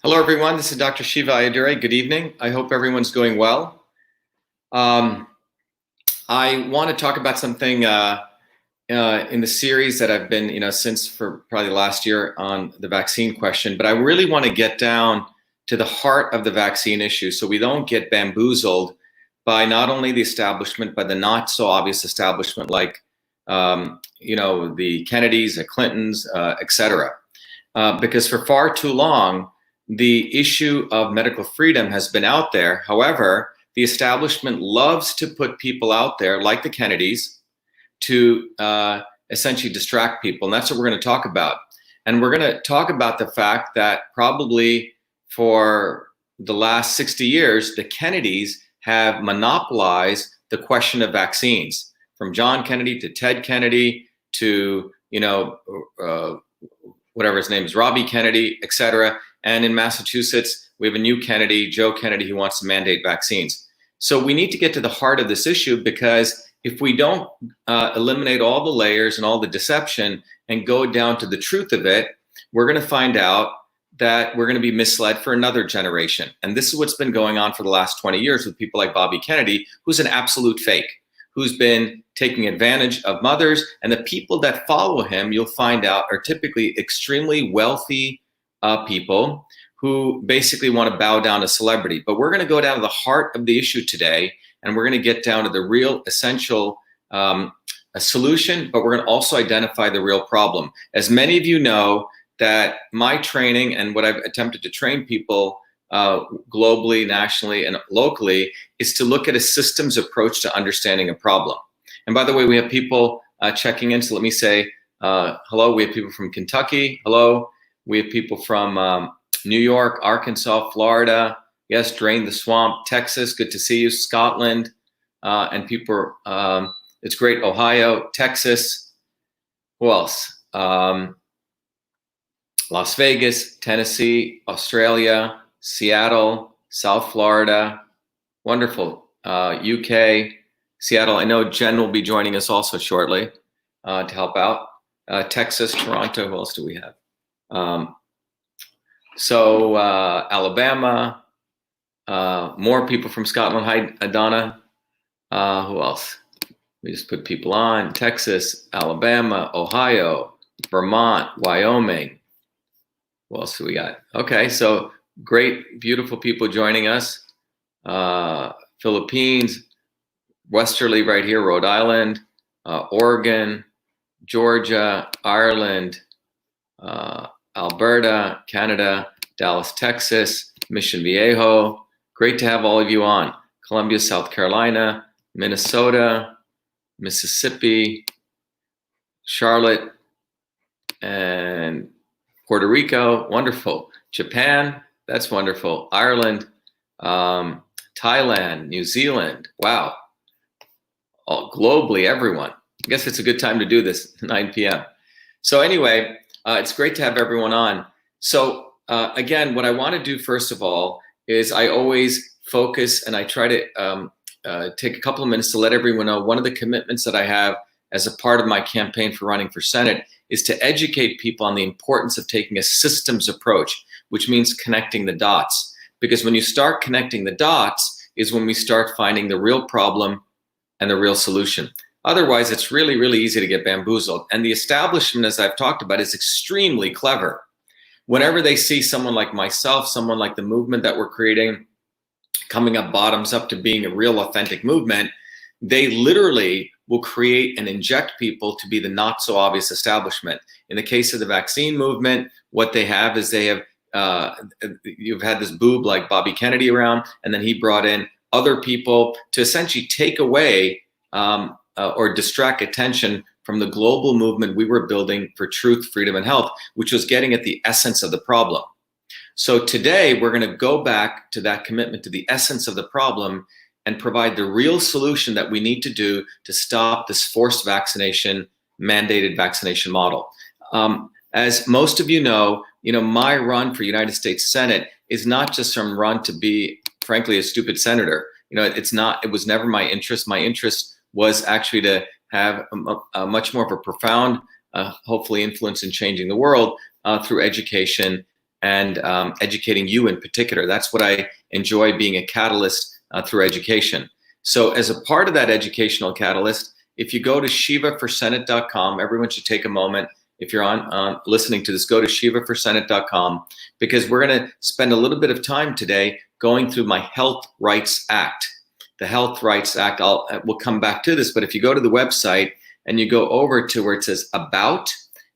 Hello, everyone. This is Dr. Shiva Ayadure. Good evening. I hope everyone's doing well. I want to talk about something in the series that I've been, since for probably last year on the vaccine question, but I really want to get down to the heart of the vaccine issue so we don't get bamboozled by not only the establishment, but the not so obvious establishment like, the Kennedys, the Clintons, etc. Because for far too long, the issue of medical freedom has been out there. However, the establishment loves to put people out there like the Kennedys to essentially distract people. And that's what we're going to talk about. And we're going to talk about the fact that probably for the last 60 years, the Kennedys have monopolized the question of vaccines, from John Kennedy to Ted Kennedy to, whatever his name is, Robbie Kennedy, et cetera. And in Massachusetts, we have a new Kennedy, Joe Kennedy, who wants to mandate vaccines. So we need to get to the heart of this issue, because if we don't eliminate all the layers and all the deception and go down to the truth of it, we're going to find out that we're going to be misled for another generation. And this is what's been going on for the last 20 years with people like Bobby Kennedy, who's an absolute fake, who's been taking advantage of mothers. And the people that follow him, you'll find out, are typically extremely wealthy people who basically want to bow down to celebrity. But we're going to go down to the heart of the issue today, and we're going to get down to the real essential solution, but we're going to also identify the real problem. As many of you know, that my training and what I've attempted to train people globally, nationally, and locally is to look at a systems approach to understanding a problem. And by the way, we have people checking in, so let me say hello. We have people from Kentucky. Hello. We have people from New York, Arkansas, Florida. Yes, Drain the Swamp, Texas. Good to see you. Scotland, and people. It's great. Ohio, Texas. Who else? Las Vegas, Tennessee, Australia, Seattle, South Florida. Wonderful. UK, Seattle. I know Jen will be joining us also shortly to help out. Texas, Toronto. Who else do we have? Alabama, more people from Scotland. Hi, Donna. Who else? We just put people on. Texas, Alabama, Ohio, Vermont, Wyoming. Who else do we got? Okay, so great, beautiful people joining us. Philippines, westerly right here, Rhode Island, Oregon, Georgia, Ireland, Alberta, Canada, Dallas, Texas, Mission Viejo. Great to have all of you on. Columbia, South Carolina, Minnesota, Mississippi, Charlotte, and Puerto Rico. Wonderful. Japan, that's wonderful. Ireland, Thailand, New Zealand. Wow. All, globally, everyone. I guess it's a good time to do this, 9 p.m. So anyway, it's great to have everyone on. So again, what I want to do first of all is I always focus and I try to take a couple of minutes to let everyone know one of the commitments that I have as a part of my campaign for running for Senate is to educate people on the importance of taking a systems approach, which means connecting the dots. Because when you start connecting the dots is when we start finding the real problem and the real solution. Otherwise, it's really, really easy to get bamboozled. And the establishment, as I've talked about, is extremely clever. Whenever they see someone like myself, someone like the movement that we're creating, coming up bottoms up to being a real authentic movement, they literally will create and inject people to be the not so obvious establishment. In the case of the vaccine movement, what they have is they have, you've had this boob like Bobby Kennedy around, and then he brought in other people to essentially take away or distract attention from the global movement we were building for truth, freedom, and health, which was getting at the essence of the problem. So today, we're going to go back to that commitment to the essence of the problem and provide the real solution that we need to do to stop this forced vaccination, mandated vaccination model. As most of you know, my run for United States Senate is not just some run to be, frankly, a stupid senator. It was never my interest. My interest was actually to have a much more of a profound, hopefully, influence in changing the world through education and educating you in particular. That's what I enjoy, being a catalyst through education. So as a part of that educational catalyst, if you go to shivaforsenate.com, everyone should take a moment. If you're on listening to this, go to shivaforsenate.com, because we're going to spend a little bit of time today going through my Health Rights Act. The Health Rights Act, we'll come back to this, but if you go to the website and you go over to where it says About,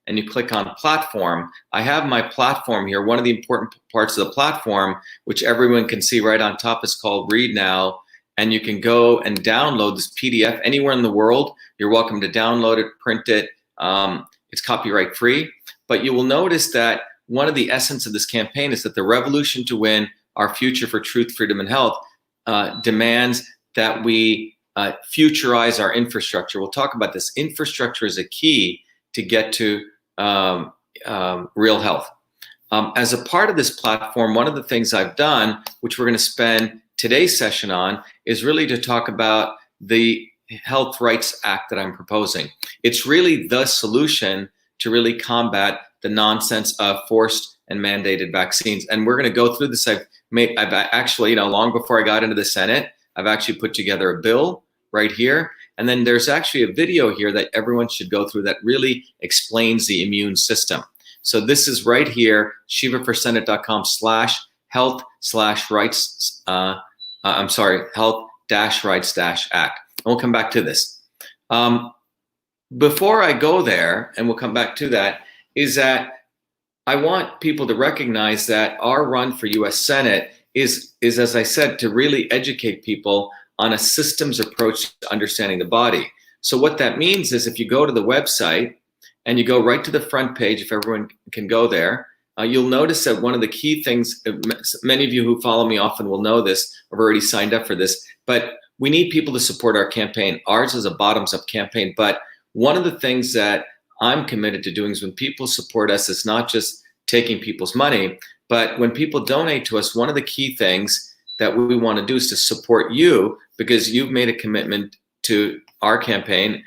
and you click on Platform, I have my platform here. One of the important parts of the platform, which everyone can see right on top, is called Read Now. And you can go and download this PDF anywhere in the world. You're welcome to download it, print it. It's copyright free. But you will notice that one of the essence of this campaign is that the revolution to win our future for truth, freedom, and health demands that we futurize our infrastructure. We'll talk about this. Infrastructure is a key to get to real health. As a part of this platform, one of the things I've done, which we're going to spend today's session on, is really to talk about the Health Rights Act that I'm proposing. It's really the solution to really combat the nonsense of forced and mandated vaccines. And we're going to go through this. I've actually, long before I got into the Senate, I've actually put together a bill right here. And then there's actually a video here that everyone should go through that really explains the immune system. So this is right here, shivaforsenate.com/health/rights, health-rights-act. And we'll come back to this. Before I go there, and we'll come back to that, is that I want people to recognize that our run for US Senate is, as I said, to really educate people on a systems approach to understanding the body. So what that means is if you go to the website and you go right to the front page, if everyone can go there, you'll notice that one of the key things, many of you who follow me often will know this, I've already signed up for this, but we need people to support our campaign. Ours is a bottoms-up campaign, but one of the things that I'm committed to doing is when people support us, it's not just taking people's money, but when people donate to us, one of the key things that we want to do is to support you, because you've made a commitment to our campaign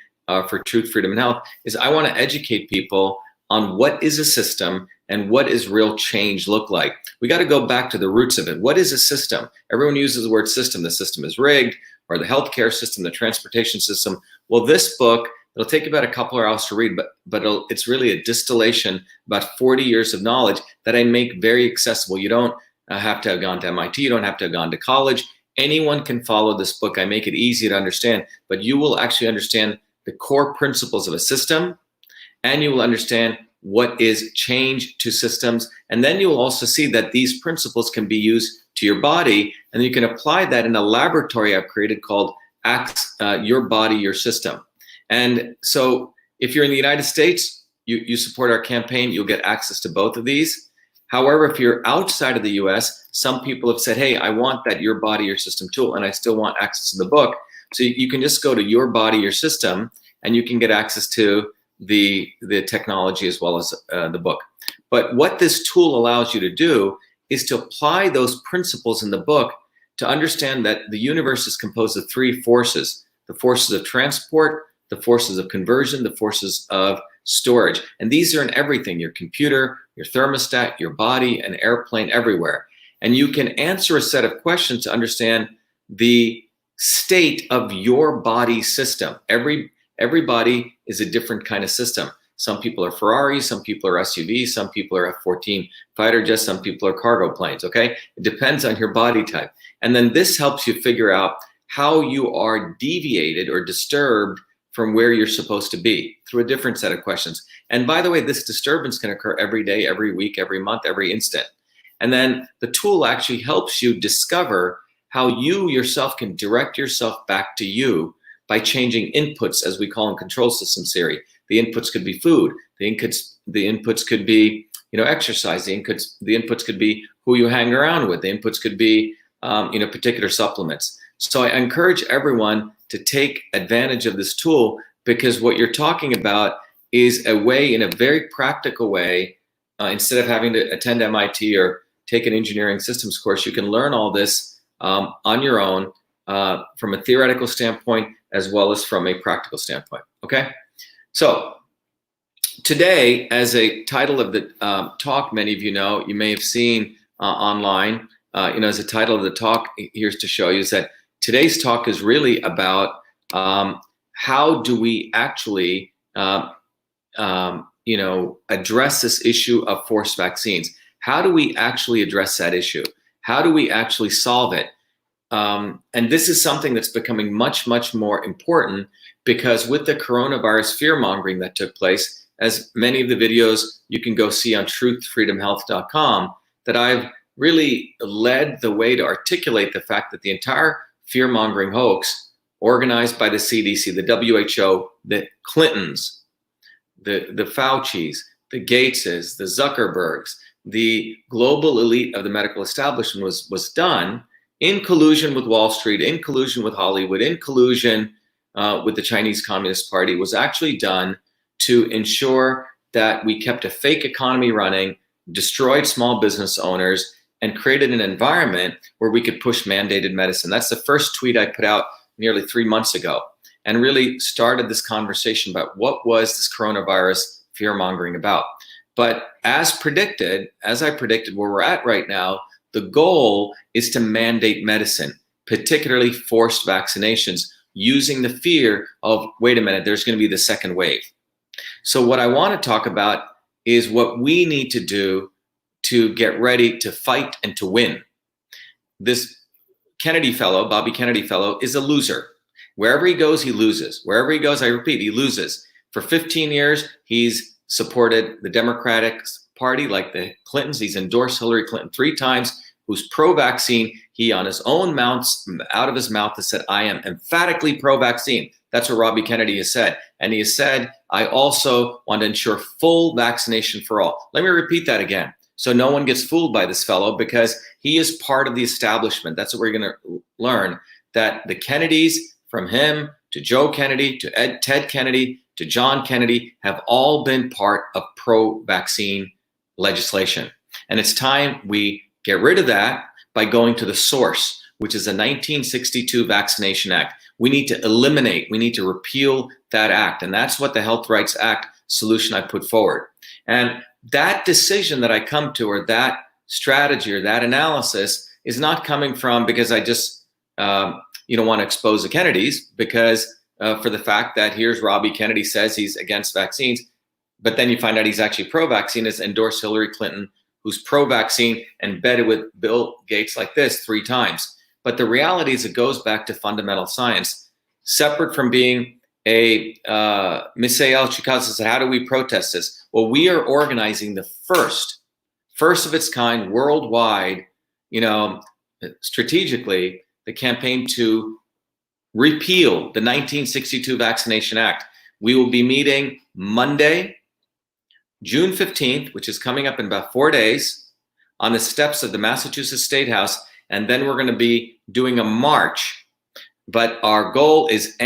for truth, freedom, and health, is I want to educate people on what is a system and what is real change look like. We got to go back to the roots of it. What is a system? Everyone uses the word system. The system is rigged, or the healthcare system, the transportation system. Well, this book, it'll take about a couple of hours to read, but it's really a distillation, about 40 years of knowledge that I make very accessible. You don't have to have gone to MIT. You don't have to have gone to college. Anyone can follow this book. I make it easy to understand, but you will actually understand the core principles of a system, and you will understand what is change to systems. And then you will also see that these principles can be used to your body, and you can apply that in a laboratory I've created called Your Body, Your System. And so if you're in the United States, you support our campaign, you'll get access to both of these. However, if you're outside of the US, some people have said, hey, I want that Your Body, Your System tool, and I still want access to the book. So you can just go to Your Body, Your System, and you can get access to the technology as well as the book. But what this tool allows you to do is to apply those principles in the book to understand that the universe is composed of three forces: the forces of transport, the forces of conversion, the forces of storage. And these are in everything: your computer, your thermostat, your body, an airplane, everywhere. And you can answer a set of questions to understand the state of your body system. Everybody is a different kind of system. Some people are Ferraris, some people are SUVs, some people are F-14 fighter jets, some people are cargo planes, okay? It depends on your body type. And then this helps you figure out how you are deviated or disturbed from where you're supposed to be through a different set of questions. And by the way, this disturbance can occur every day, every week, every month, every instant. And then the tool actually helps you discover how you yourself can direct yourself back to you by changing inputs, as we call in control system theory. The inputs could be food. The inputs could be, exercise. The inputs could be who you hang around with. The inputs could be, particular supplements. So I encourage everyone to take advantage of this tool, because what you're talking about is a way, in a very practical way, instead of having to attend MIT or take an engineering systems course, you can learn all this on your own from a theoretical standpoint as well as from a practical standpoint, okay? So today, as a title of the talk, many of you know, you may have seen online, as a title of the talk, here's to show you, is that today's talk is really about how do we actually, address this issue of forced vaccines? How do we actually address that issue? How do we actually solve it? And this is something that's becoming much, much more important, because with the coronavirus fear-mongering that took place, as many of the videos you can go see on truthfreedomhealth.com, that I've really led the way to articulate the fact that the entire fear-mongering hoax, organized by the CDC, the WHO, the Clintons, the Faucis, the Gateses, the Zuckerbergs, the global elite of the medical establishment was done in collusion with Wall Street, in collusion with Hollywood, in collusion with the Chinese Communist Party, was actually done to ensure that we kept a fake economy running, destroyed small business owners, and created an environment where we could push mandated medicine. That's the first tweet I put out nearly 3 months ago, and really started this conversation about what was this coronavirus fear-mongering about. But as I predicted where we're at right now, the goal is to mandate medicine, particularly forced vaccinations, using the fear of, wait a minute, there's going to be the second wave. So what I want to talk about is what we need to do to get ready to fight and to win. This Kennedy fellow, Bobby Kennedy fellow, is a loser. Wherever he goes, he loses. Wherever he goes, I repeat, he loses. For 15 years, he's supported the Democratic Party like the Clintons. He's endorsed Hillary Clinton 3 times, who's pro-vaccine. He, on his own out of his mouth, has said, I am emphatically pro-vaccine. That's what Robbie Kennedy has said. And he has said, I also want to ensure full vaccination for all. Let me repeat that again, so no one gets fooled by this fellow, because he is part of the establishment. That's what we're going to learn, that the Kennedys, from him to Joe Kennedy, to Ted Kennedy, to John Kennedy, have all been part of pro-vaccine legislation. And it's time we get rid of that by going to the source, which is the 1962 Vaccination Act. We need to eliminate, we need to repeal that act. And that's what the Health Rights Act solution I put forward. And that decision that I come to, or that strategy or that analysis, is not coming from because I just want to expose the Kennedys, because for the fact that here's Robbie Kennedy says he's against vaccines, but then you find out he's actually pro-vaccine, has endorsed Hillary Clinton, who's pro-vaccine, and betted with Bill Gates like this 3 times. But the reality is it goes back to fundamental science, separate from being a Misael Chikaz says, how do we protest this? Well, we are organizing the first of its kind worldwide, strategically, the campaign to repeal the 1962 Vaccination Act. We will be meeting Monday, June 15th, which is coming up in about 4 days, on the steps of the Massachusetts State House. And then we're going to be doing a march. But our goal is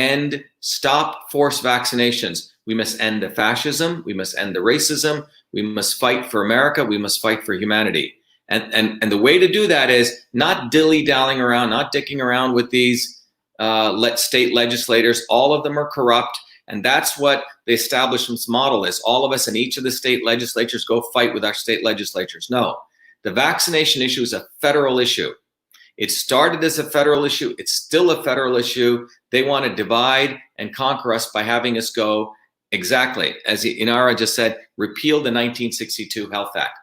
stop forced vaccinations. We must end the fascism. We must end the racism. We must fight for America. We must fight for humanity. And the way to do that is not dilly-dallying around, not dicking around with these state legislators. All of them are corrupt. And that's what the establishment's model is. All of us in each of the state legislatures go fight with our state legislatures. No, the vaccination issue is a federal issue. It started as a federal issue. It's still a federal issue. They want to divide and conquer us by having us go, exactly, as Inara just said, repeal the 1962 Health Act.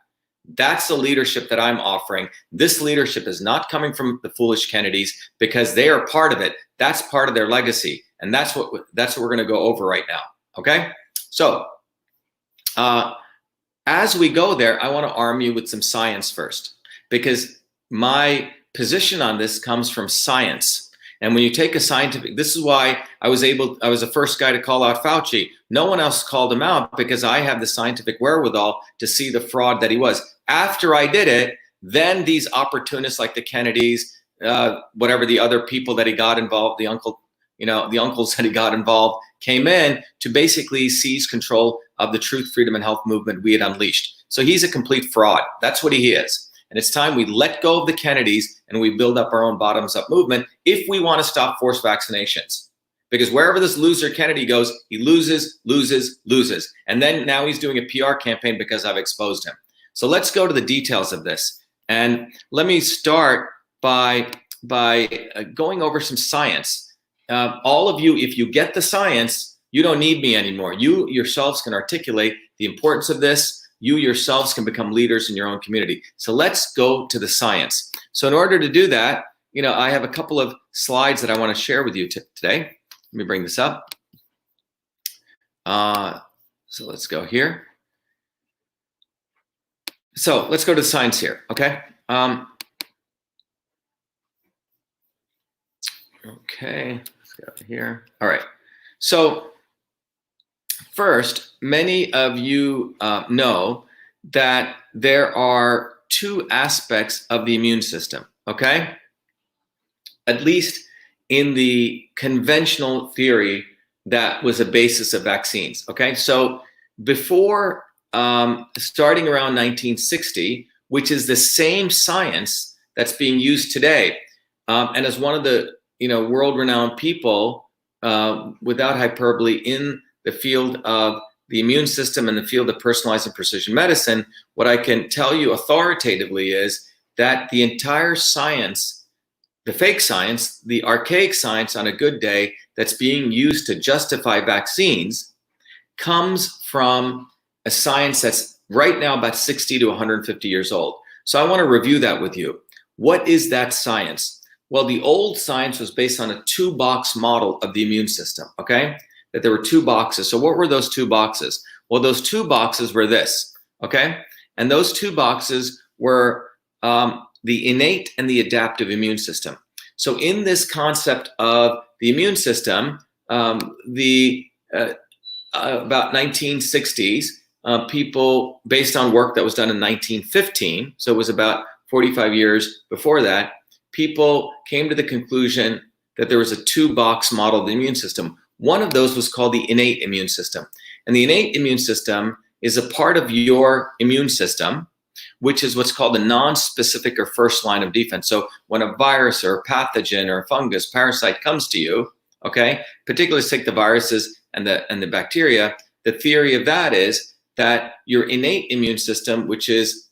That's the leadership that I'm offering. This leadership is not coming from the foolish Kennedys, because they are part of it. That's part of their legacy. And that's what we're going to go over right now. Okay? So as we go there, I want to arm you with some science first, because my position on this comes from science. And when you take a scientific, this is why I was the first guy to call out Fauci. No one else called him out, because I have the scientific wherewithal to see the fraud that he was. After I did it, then these opportunists like the Kennedys, whatever the other people that he got involved, the uncles that he got involved, came in to basically seize control of the truth, freedom, and health movement we had unleashed. So he's a complete fraud. That's what he is. And it's time we let go of the Kennedys and we build up our own bottoms-up movement if we want to stop forced vaccinations. because wherever this loser Kennedy goes, he loses, loses, loses. And then now he's doing a PR campaign because I've exposed him. So let's go to the details of this. And let me start by going over some science. All of you, if you get the science, you don't need me anymore. You yourselves can articulate the importance of this. You yourselves can become leaders in your own community. So let's go to the science. So in order to do that, I have a couple of slides that I want to share with you today. Let me bring this up. So let's go here. So let's go to the science here, okay? Okay, let's go here. All right. So first, many of you know that there are two aspects of the immune system, okay? At least in the conventional theory that was a basis of vaccines, okay? So before starting around 1960, which is the same science that's being used today, and as one of the world-renowned people, without hyperbole, in the field of the immune system and the field of personalized and precision medicine, what I can tell you authoritatively is that the entire science, the fake science, the archaic science on a good day that's being used to justify vaccines comes from a science that's right now about 60 to 150 years old. So I want to review that with you. What is that science? Well, the old science was based on a two-box model of the immune system, okay? That there were two boxes. So what were those two boxes? Well, those two boxes were this, okay? And those two boxes were the innate and the adaptive immune system. So in this concept of the immune system, about 1960s, people, based on work that was done in 1915, so it was about 45 years before that, people came to the conclusion that there was a two-box model of the immune system. One of those was called the innate immune system. And the innate immune system is a part of your immune system, which is what's called a non-specific or first line of defense. So when a virus or a pathogen or a fungus, parasite comes to you, okay, particularly take the viruses and the bacteria, the theory of that is that your innate immune system, which is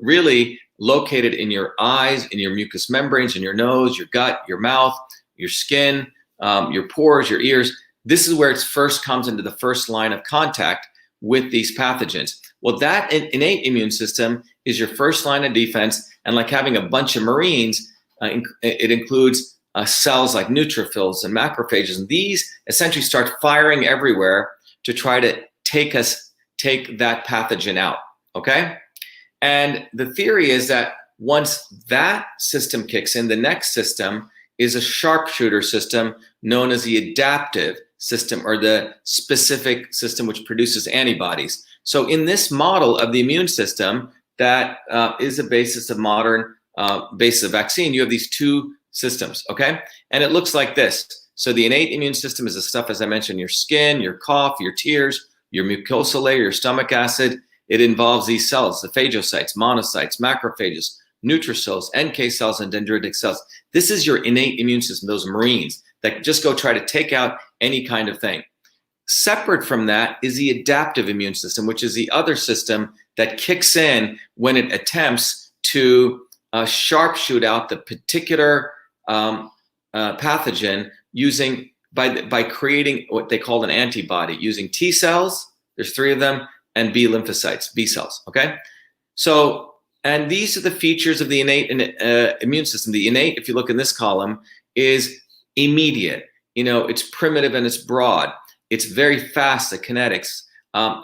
really located in your eyes, in your mucous membranes, in your nose, your gut, your mouth, your skin, your pores, your ears. This is where it first comes into the first line of contact with these pathogens. Well, that innate immune system is your first line of defense, and like having a bunch of Marines, it includes cells like neutrophils and macrophages, and these essentially start firing everywhere to try to take that pathogen out, okay? And the theory is that once that system kicks in, the next system is a sharpshooter system known as the adaptive system, or the specific system which produces antibodies. So in this model of the immune system that is a basis of modern basis of vaccine, you have these two systems, okay? And it looks like this. So the innate immune system is the stuff, as I mentioned, your skin, your cough, your tears, your mucosal layer, your stomach acid. It involves these cells, the phagocytes, monocytes, macrophages, neutrophils, NK cells, and dendritic cells. This is your innate immune system, those Marines that just go try to take out any kind of thing. Separate from that is the adaptive immune system, which is the other system that kicks in when it attempts to sharpshoot out the particular pathogen by creating what they call an antibody using T cells. There's 3 of them, and B lymphocytes, B cells, okay? So, and these are the features of the innate immune system. The innate, if you look in this column, is immediate. It's primitive and it's broad. It's very fast, the kinetics.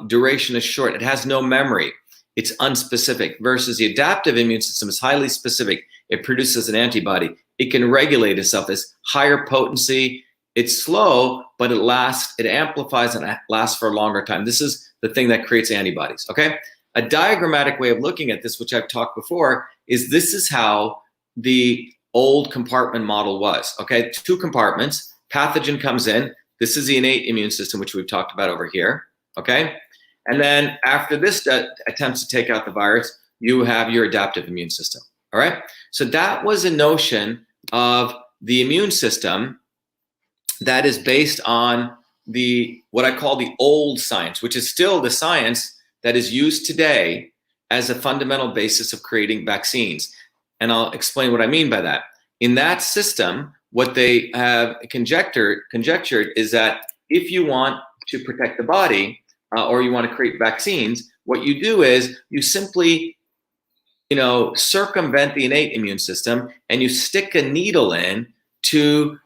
Duration is short. It has no memory. It's unspecific. Versus the adaptive immune system is highly specific. It produces an antibody. It can regulate itself. It's higher potency. It's slow, but it amplifies and lasts for a longer time. This is the thing that creates antibodies, okay? A diagrammatic way of looking at this, which I've talked before, is this is how the old compartment model was, okay? 2 compartments, pathogen comes in. This is the innate immune system, which we've talked about over here, okay? And then after this attempts to take out the virus, you have your adaptive immune system, all right? So that was a notion of the immune system that is based on what I call the old science, which is still the science that is used today as a fundamental basis of creating vaccines. And I'll explain what I mean by that. In that system, what they have conjectured is that if you want to protect the body or you want to create vaccines, what you do is you simply circumvent the innate immune system and you stick a needle in to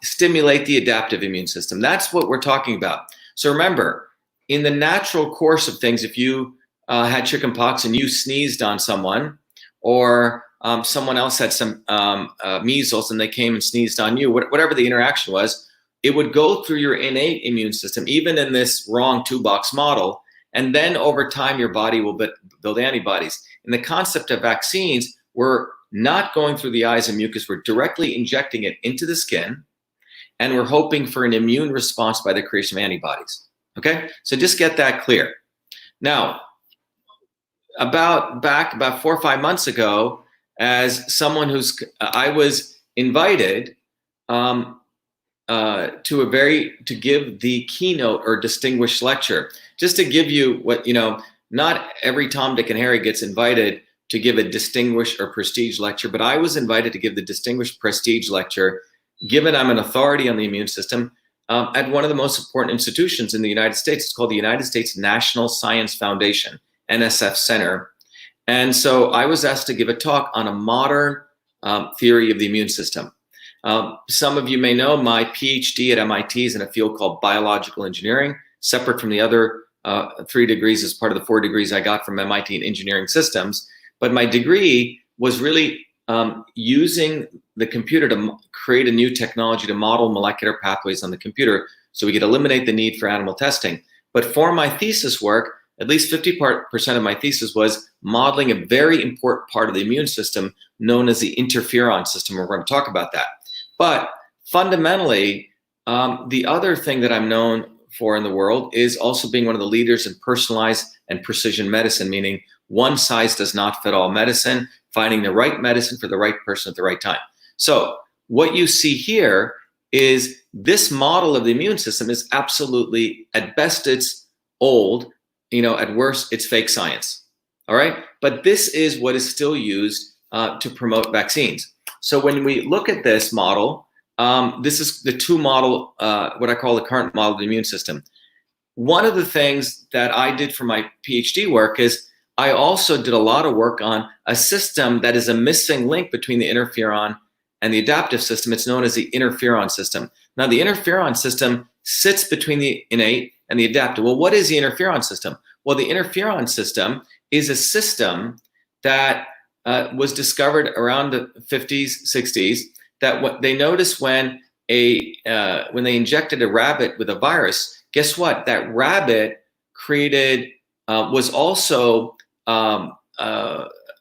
stimulate the adaptive immune system. That's what we're talking about. So remember, in the natural course of things, if you had chickenpox and you sneezed on someone, or someone else had some measles and they came and sneezed on you, whatever the interaction was, it would go through your innate immune system, even in this wrong two-box model, and then over time your body will build antibodies. In the concept of vaccines, we're not going through the eyes and mucus, we're directly injecting it into the skin, and we're hoping for an immune response by the creation of antibodies. Okay, so just get that clear. Now, about 4 or 5 months ago, as someone I was invited to give the keynote or distinguished lecture. Just to give you what, not every Tom, Dick, and Harry gets invited to give a distinguished or prestige lecture, but I was invited to give the distinguished prestige lecture, given I'm an authority on the immune system, at one of the most important institutions in the United States. It's called the United States National Science Foundation, NSF Center. And so I was asked to give a talk on a modern theory of the immune system. Some of you may know my PhD at MIT is in a field called biological engineering, separate from the other 3 degrees as part of the 4 degrees I got from MIT in engineering systems. But my degree was really using the computer to create a new technology to model molecular pathways on the computer so we could eliminate the need for animal testing. But for my thesis work, at least 50% of my thesis was modeling a very important part of the immune system known as the interferon system. We're going to talk about that. But fundamentally, the other thing that I'm known for in the world is also being one of the leaders in personalized and precision medicine, meaning one size does not fit all medicine, finding the right medicine for the right person at the right time. So what you see here is this model of the immune system is absolutely, at best it's old, at worst it's fake science, all right? But this is what is still used to promote vaccines. So when we look at this model, this is the two model, what I call the current model of the immune system. One of the things that I did for my PhD work is I also did a lot of work on a system that is a missing link between the interferon and the adaptive system. It's known as the interferon system. Now, the interferon system sits between the innate and the adaptive. Well, what is the interferon system? Well, the interferon system is a system that was discovered around the 50s, 60s, that what they noticed when they injected a rabbit with a virus, guess what? That rabbit was also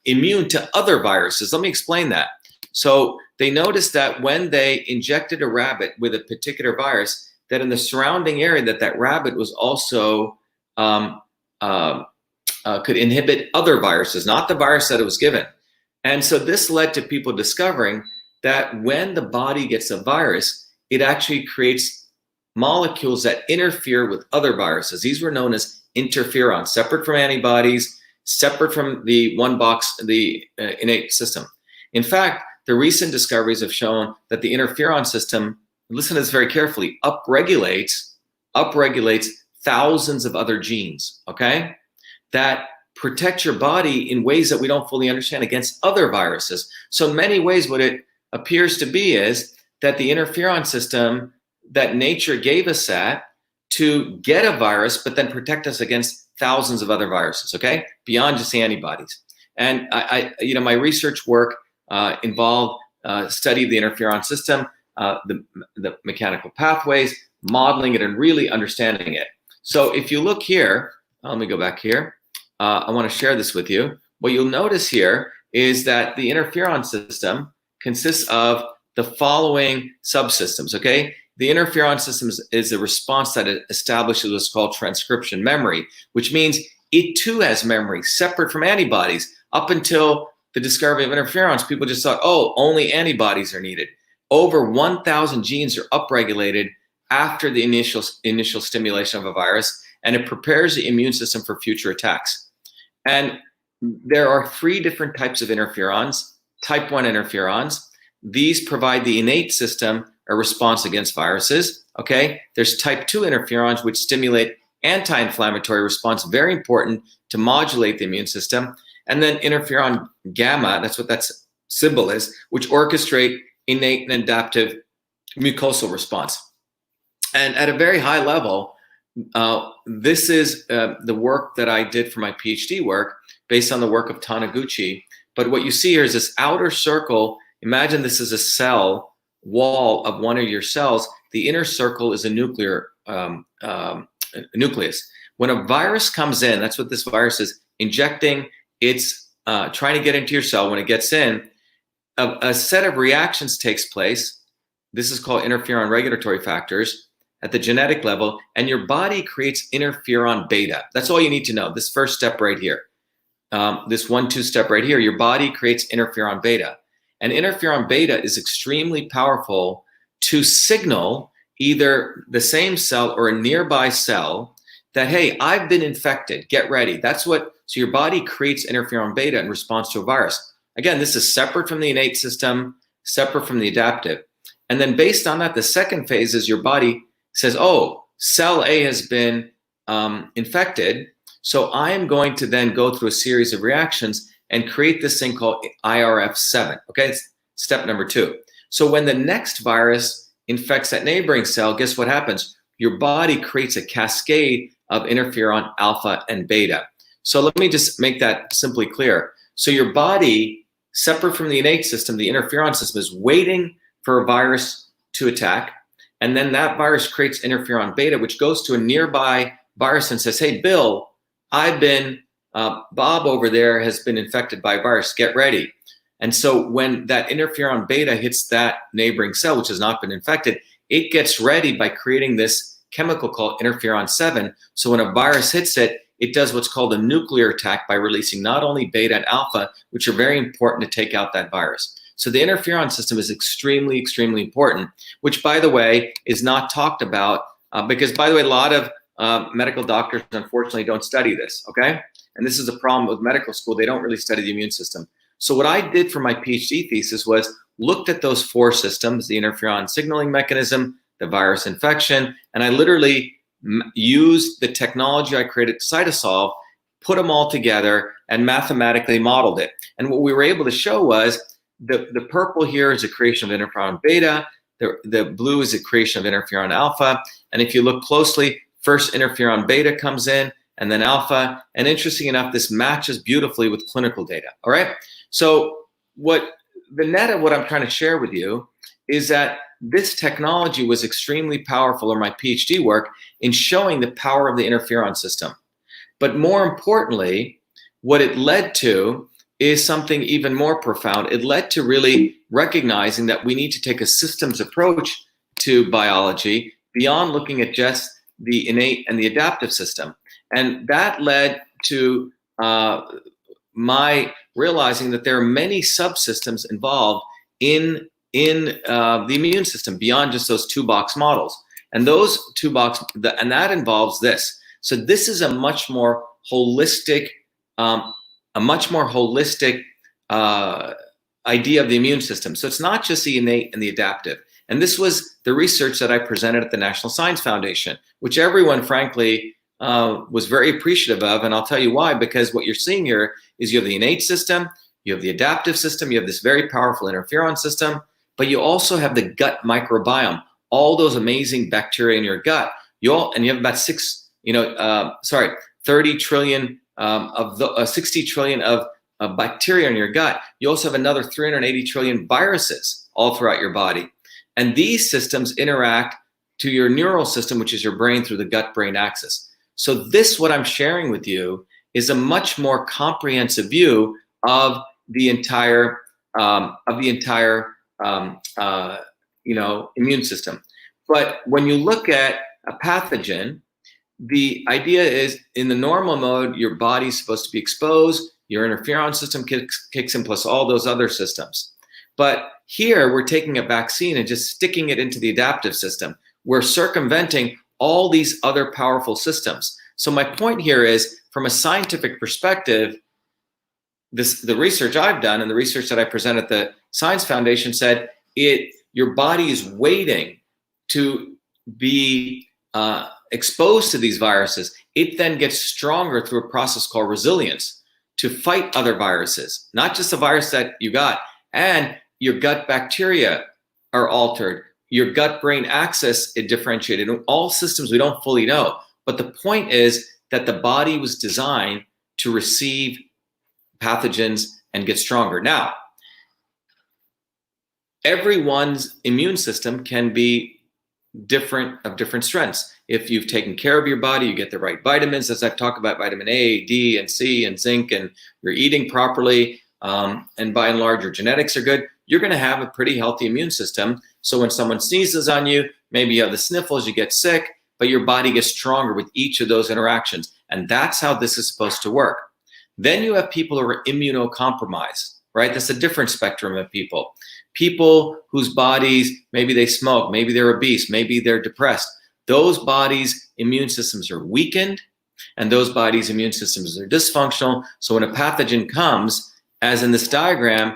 immune to other viruses. Let me explain that. So they noticed that when they injected a rabbit with a particular virus, that in the surrounding area that rabbit was also could inhibit other viruses, not the virus that it was given. And so this led to people discovering that when the body gets a virus, it actually creates molecules that interfere with other viruses. These were known as interferons, separate from antibodies, separate from the the innate system. In fact, the recent discoveries have shown that the interferon system, listen to this very carefully, upregulates thousands of other genes, okay, that protect your body in ways that we don't fully understand against other viruses. So in many ways, what it appears to be is that the interferon system that nature gave us to get a virus, but then protect us against thousands of other viruses, okay, beyond just the antibodies. And my research work involved study of the interferon system, the mechanical pathways, modeling it, and really understanding it. So if you look here, let me go back here. I want to share this with you. What you'll notice here is that the interferon system consists of the following subsystems, okay? The interferon system is a response that establishes what's called transcription memory, which means it too has memory separate from antibodies. Up until the discovery of interferons, people just thought, oh, only antibodies are needed. over 1,000 genes are upregulated after the initial stimulation of a virus, and it prepares the immune system for future attacks. And there are 3 different types of interferons. Type 1 interferons. These provide the innate system a response against viruses. Okay. There's type 2 interferons, which stimulate anti-inflammatory response, very important to modulate the immune system. And then interferon gamma, that's what that symbol is, which orchestrate innate and adaptive mucosal response. And at a very high level, this is the work that I did for my PhD work based on the work of Taniguchi. But what you see here is this outer circle. Imagine this is a cell wall of one of your cells. The inner circle is a nucleus. When a virus comes in, that's what this virus is, injecting, it's trying to get into your cell. When it gets in, a set of reactions takes place. This is called interferon regulatory factors at the genetic level, and your body creates interferon beta. That's all you need to know. This first step right here, this 1-2 step right here, your body creates interferon beta. And interferon beta is extremely powerful to signal either the same cell or a nearby cell that, hey, I've been infected, get ready. That's what, so your body creates interferon beta in response to a virus. Again, this is separate from the innate system, separate from the adaptive. And then based on that, the second phase is your body says, oh, cell A has been infected, so I am going to then go through a series of reactions and create this thing called IRF7, okay? It's step number 2. So when the next virus infects that neighboring cell, guess what happens? Your body creates a cascade of interferon alpha and beta. So let me just make that simply clear. So your body, separate from the innate system, the interferon system, is waiting for a virus to attack, and then that virus creates interferon beta, which goes to a nearby virus and says, hey, Bill, I've been, Bob over there has been infected by a virus, get ready. And so when that interferon beta hits that neighboring cell, which has not been infected, it gets ready by creating this chemical called interferon 7. So when a virus hits it, it does what's called a nuclear attack by releasing not only beta and alpha, which are very important to take out that virus. So the interferon system is extremely, extremely important, which, by the way, is not talked about because, by the way, a lot of medical doctors, unfortunately, don't study this, okay? And this is a problem with medical school. They don't really study the immune system. So what I did for my PhD thesis was looked at those 4 systems, the interferon signaling mechanism, the virus infection, and I literally used the technology I created, Cytosolve, put them all together and mathematically modeled it. And what we were able to show was the purple here is a creation of interferon beta, the blue is a creation of interferon alpha, and if you look closely, first interferon beta comes in, and then alpha, and interesting enough, this matches beautifully with clinical data, all right? So what the net of what I'm trying to share with you is that this technology was extremely powerful, or my PhD work, in showing the power of the interferon system. But more importantly, what it led to is something even more profound. It led to really recognizing that we need to take a systems approach to biology beyond looking at just the innate and the adaptive system. And that led to my realizing that there are many subsystems involved in the immune system beyond just those 2-box models. And those 2-box, and that involves this. So this is a much more holistic, idea of the immune system. So it's not just the innate and the adaptive. And this was the research that I presented at the National Science Foundation, which everyone, frankly, was very appreciative of. And I'll tell you why, because what you're seeing here is you have the innate system, you have the adaptive system, you have this very powerful interferon system, but you also have the gut microbiome, all those amazing bacteria in your gut. And you have about 30 trillion of the 60 trillion of bacteria in your gut. You also have another 380 trillion viruses all throughout your body. And these systems interact to your neural system, which is your brain, through the gut-brain axis. So this, what I'm sharing with you, is a much more comprehensive view of the entire immune system. But when you look at a pathogen, the idea is, in the normal mode, your body's supposed to be exposed, your interferon system kicks in, plus all those other systems. But Here, we're taking a vaccine and just sticking it into the adaptive system. We're circumventing all these other powerful systems. So my point here is, from a scientific perspective, the research I've done and the research that I present at the Science Foundation said your body is waiting to be exposed to these viruses. It then gets stronger through a process called resilience to fight other viruses, not just the virus that you got. And your gut bacteria are altered. Your gut-brain axis is differentiated. In all systems we don't fully know. But the point is that the body was designed to receive pathogens and get stronger. Now, everyone's immune system can be of different strengths. If you've taken care of your body, you get the right vitamins, as I've talked about, vitamin A, D, and C, and zinc, and you're eating properly, and by and large, your genetics are good, you're going to have a pretty healthy immune system. So when someone sneezes on you, maybe you have the sniffles, you get sick, but your body gets stronger with each of those interactions. And that's how this is supposed to work. Then you have people who are immunocompromised, right? That's a different spectrum of people. People whose bodies, maybe they smoke, maybe they're obese, maybe they're depressed. Those bodies' immune systems are weakened, and those bodies' immune systems are dysfunctional. So when a pathogen comes, as in this diagram,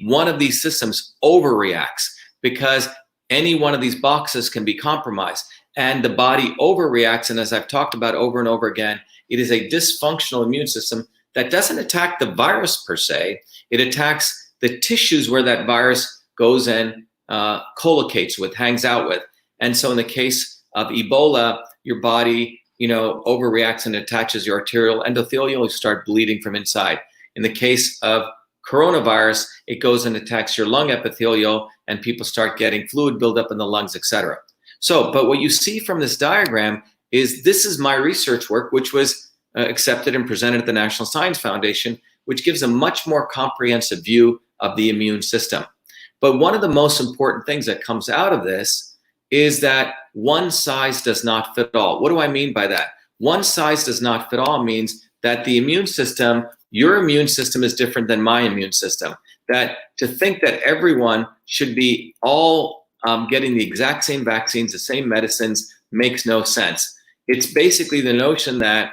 one of these systems overreacts, because any one of these boxes can be compromised, and the body overreacts. And as I've talked about over and over again, it is a dysfunctional immune system that doesn't attack the virus per se. It attacks the tissues where that virus goes and collocates with, hangs out with. And so in the case of Ebola, your body, overreacts and attaches your arterial endothelial, you start bleeding from inside. In the case of coronavirus, it goes and attacks your lung epithelial, and people start getting fluid buildup in the lungs, etc. So, but what you see from this diagram is this is my research work, which was accepted and presented at the National Science Foundation, which gives a much more comprehensive view of the immune system. But one of the most important things that comes out of this is that one size does not fit all. What do I mean by that? One size does not fit all means that the immune system, your immune system is different than my immune system. That to think that everyone should be all getting the exact same vaccines, the same medicines, makes no sense. It's basically the notion that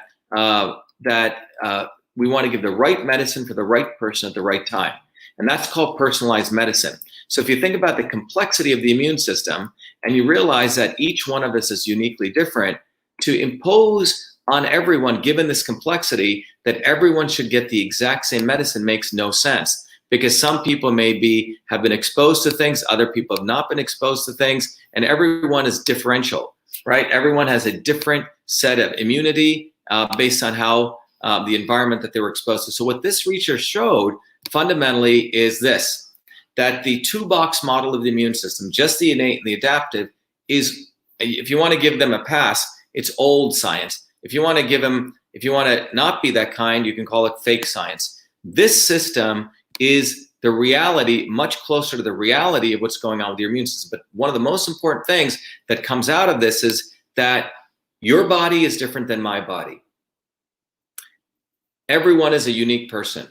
we want to give the right medicine for the right person at the right time. And that's called personalized medicine. So if you think about the complexity of the immune system, and you realize that each one of us is uniquely different, to impose on everyone, given this complexity, that everyone should get the exact same medicine makes no sense. Because some people have been exposed to things, other people have not been exposed to things, and everyone is differential, right? Everyone has a different set of immunity based on how the environment that they were exposed to. So what this research showed fundamentally is this, that the two-box model of the immune system, just the innate and the adaptive, is, if you want to give them a pass, it's old science. If you want to not be that kind, you can call it fake science. This system is the reality, much closer to the reality of what's going on with your immune system. But one of the most important things that comes out of this is that your body is different than my body. Everyone is a unique person.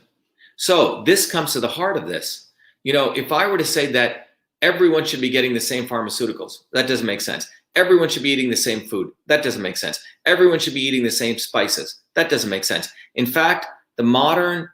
So this comes to the heart of this. If I were to say that everyone should be getting the same pharmaceuticals, that doesn't make sense. Everyone should be eating the same food. That doesn't make sense. Everyone should be eating the same spices. That doesn't make sense. In fact, the modern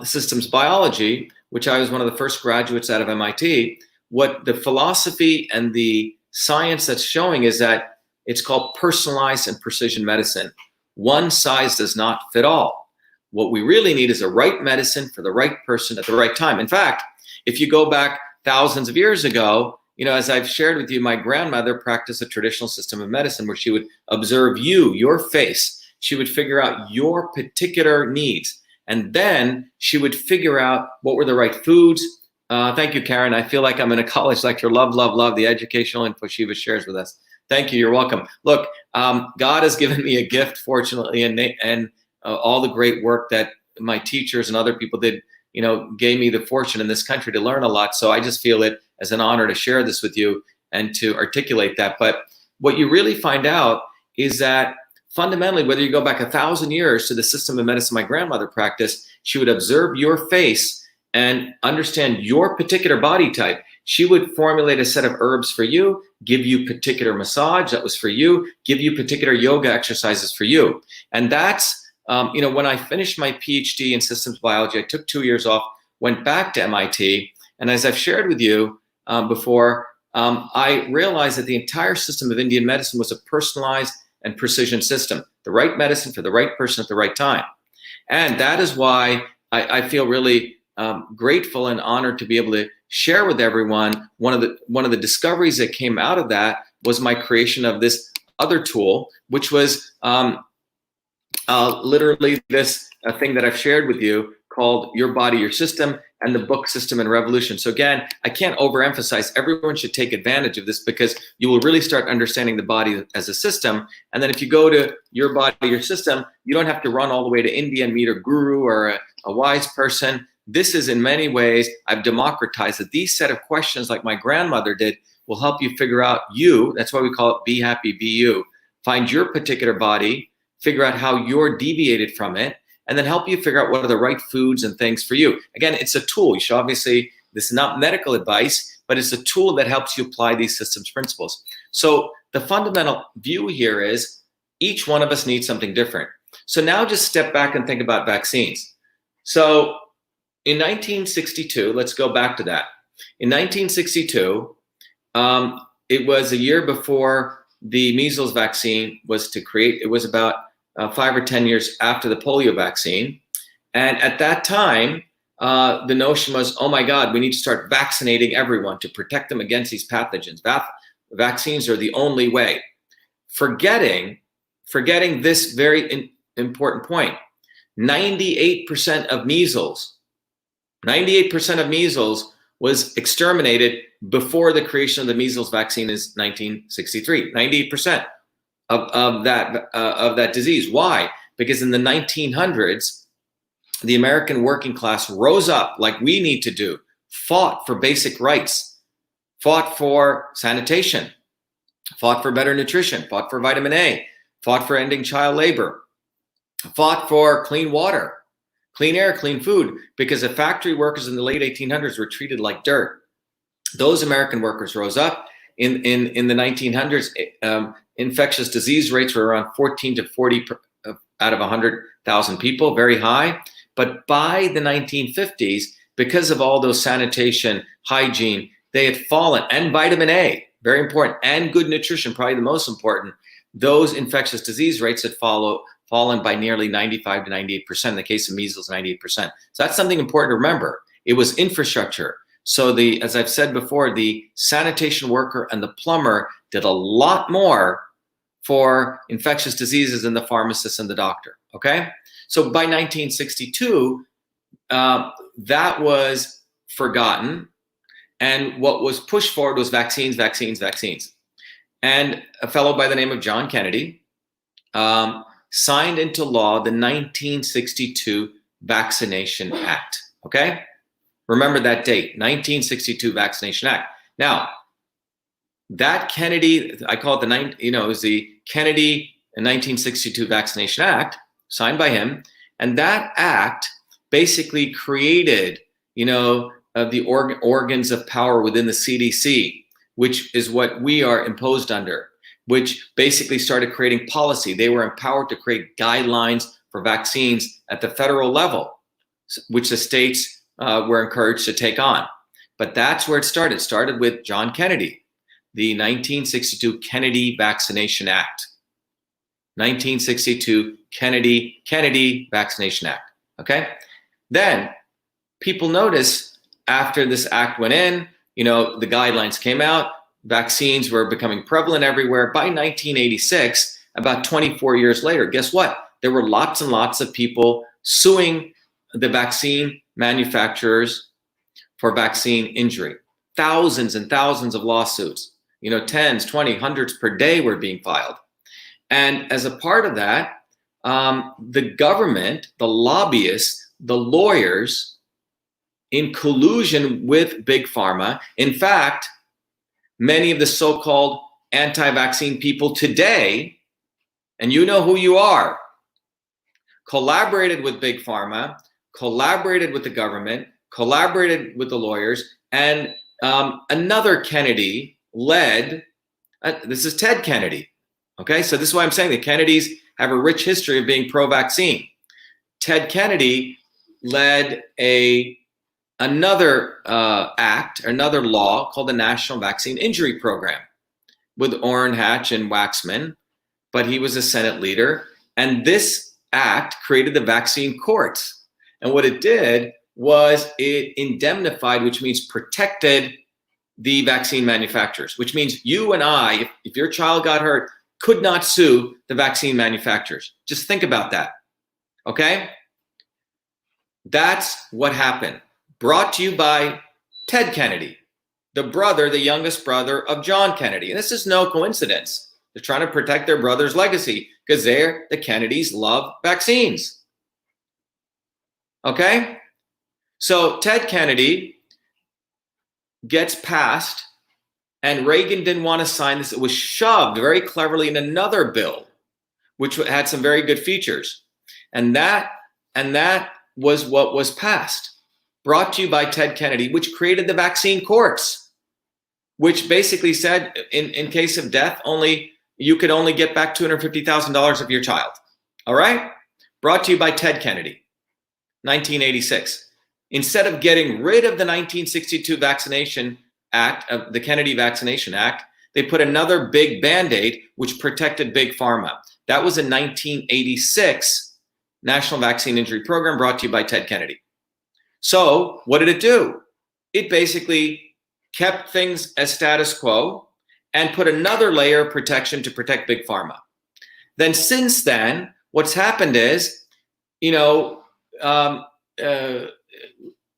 systems biology, which I was one of the first graduates out of MIT, what the philosophy and the science that's showing is that it's called personalized and precision medicine. One size does not fit all. What we really need is the right medicine for the right person at the right time. In fact, if you go back thousands of years ago, as I've shared with you, my grandmother practiced a traditional system of medicine where she would observe your face. She would figure out your particular needs. And then she would figure out what were the right foods. Thank you, Karen. I feel like I'm in a college lecture. Love, love, love the educational info Shiva shares with us. Thank you. You're welcome. Look, God has given me a gift, fortunately, and all the great work that my teachers and other people did, gave me the fortune in this country to learn a lot. So I just feel it as an honor to share this with you and to articulate that. But what you really find out is that fundamentally, whether you go back 1,000 years to the system of medicine my grandmother practiced, she would observe your face and understand your particular body type. She would formulate a set of herbs for you, give you particular massage that was for you, give you particular yoga exercises for you. And that's, when I finished my PhD in systems biology, I took 2 years off, went back to MIT. And as I've shared with you before, I realized that the entire system of Indian medicine was a personalized and precision system, the right medicine for the right person at the right time. And that is why I feel really grateful and honored to be able to share with everyone. One of the discoveries that came out of that was my creation of this other tool, which was literally this thing that I've shared with you called Your Body, Your System, and the book System and Revolution. So again, I can't overemphasize, everyone should take advantage of this, because you will really start understanding the body as a system. And then if you go to Your Body, Your System, you don't have to run all the way to India and meet a guru or a wise person. This is, in many ways, I've democratized it. These set of questions, like my grandmother did, will help you figure out you. That's why we call it Be Happy, Be You. Find your particular body, figure out how you're deviated from it, and then help you figure out what are the right foods and things for you. Again, it's a tool. You should obviously, this is not medical advice, but it's a tool that helps you apply these systems principles. So the fundamental view here is each one of us needs something different. So now just step back and think about vaccines. So in 1962, let's go back to that. In 1962, it was a year before the measles vaccine was to create. It was about 5 or 10 years after the polio vaccine. And at that time, the notion was, oh my God, we need to start vaccinating everyone to protect them against these pathogens. Vaccines are the only way. Forgetting this very important point. 98% of measles was exterminated before the creation of the measles vaccine in 1963. 98%. Of that disease. Why? Because in the 1900s, the American working class rose up like we need to do, fought for basic rights, fought for sanitation, fought for better nutrition, fought for vitamin A, fought for ending child labor, fought for clean water, clean air, clean food, because the factory workers in the late 1800s were treated like dirt. Those American workers rose up. In the 1900s, infectious disease rates were around 14 to 40 out of 100,000 people, very high. But by the 1950s, because of all those sanitation, hygiene, they had fallen, and vitamin A, very important, and good nutrition, probably the most important, those infectious disease rates had fallen by nearly 95 to 98%, in the case of measles, 98%. So that's something important to remember. It was infrastructure. So as I've said before, the sanitation worker and the plumber did a lot more for infectious diseases than the pharmacist and the doctor, okay? So by 1962, that was forgotten, and what was pushed forward was vaccines, vaccines, vaccines. And a fellow by the name of John Kennedy signed into law the 1962 Vaccination Act, okay? Remember that date, 1962 Vaccination Act. Now, that Kennedy, I call it it was the Kennedy 1962 Vaccination Act, signed by him, and that act basically created, the organs of power within the CDC, which is what we are imposed under, which basically started creating policy. They were empowered to create guidelines for vaccines at the federal level, which the states were encouraged to take on. But that's where it started. It started with John Kennedy, the 1962 Kennedy Vaccination Act. 1962 Kennedy Vaccination Act, okay? Then people noticed after this act went in, the guidelines came out, vaccines were becoming prevalent everywhere. By 1986, about 24 years later, guess what? There were lots and lots of people suing the vaccine manufacturers for vaccine injury. Thousands and thousands of lawsuits, tens, 20, hundreds per day were being filed. And as a part of that, the government, the lobbyists, the lawyers, in collusion with Big Pharma, in fact, many of the so-called anti-vaccine people today, and you know who you are, collaborated with Big Pharma, collaborated with the government, collaborated with the lawyers, and another Kennedy led, this is Ted Kennedy. Okay, so this is why I'm saying the Kennedys have a rich history of being pro-vaccine. Ted Kennedy led another another law called the National Vaccine Injury Program with Orrin Hatch and Waxman, but he was a Senate leader. And this act created the vaccine courts. And what it did was it indemnified, which means protected the vaccine manufacturers, which means you and I, if your child got hurt, could not sue the vaccine manufacturers. Just think about that, okay? That's what happened. Brought to you by Ted Kennedy, the youngest brother of John Kennedy. And this is no coincidence. They're trying to protect their brother's legacy because the Kennedys love vaccines. Okay? So Ted Kennedy gets passed, and Reagan didn't want to sign this. It was shoved very cleverly in another bill, which had some very good features. And that was what was passed. Brought to you by Ted Kennedy, which created the vaccine courts, which basically said in case of death, you could only get back $250,000 of your child. All right? Brought to you by Ted Kennedy, 1986. Instead of getting rid of the 1962 Vaccination Act, of the Kennedy Vaccination Act, they put another big Band-Aid which protected Big Pharma. That was a 1986 National Vaccine Injury Program brought to you by Ted Kennedy. So what did it do? It basically kept things as status quo and put another layer of protection to protect Big Pharma. Then since then, what's happened is,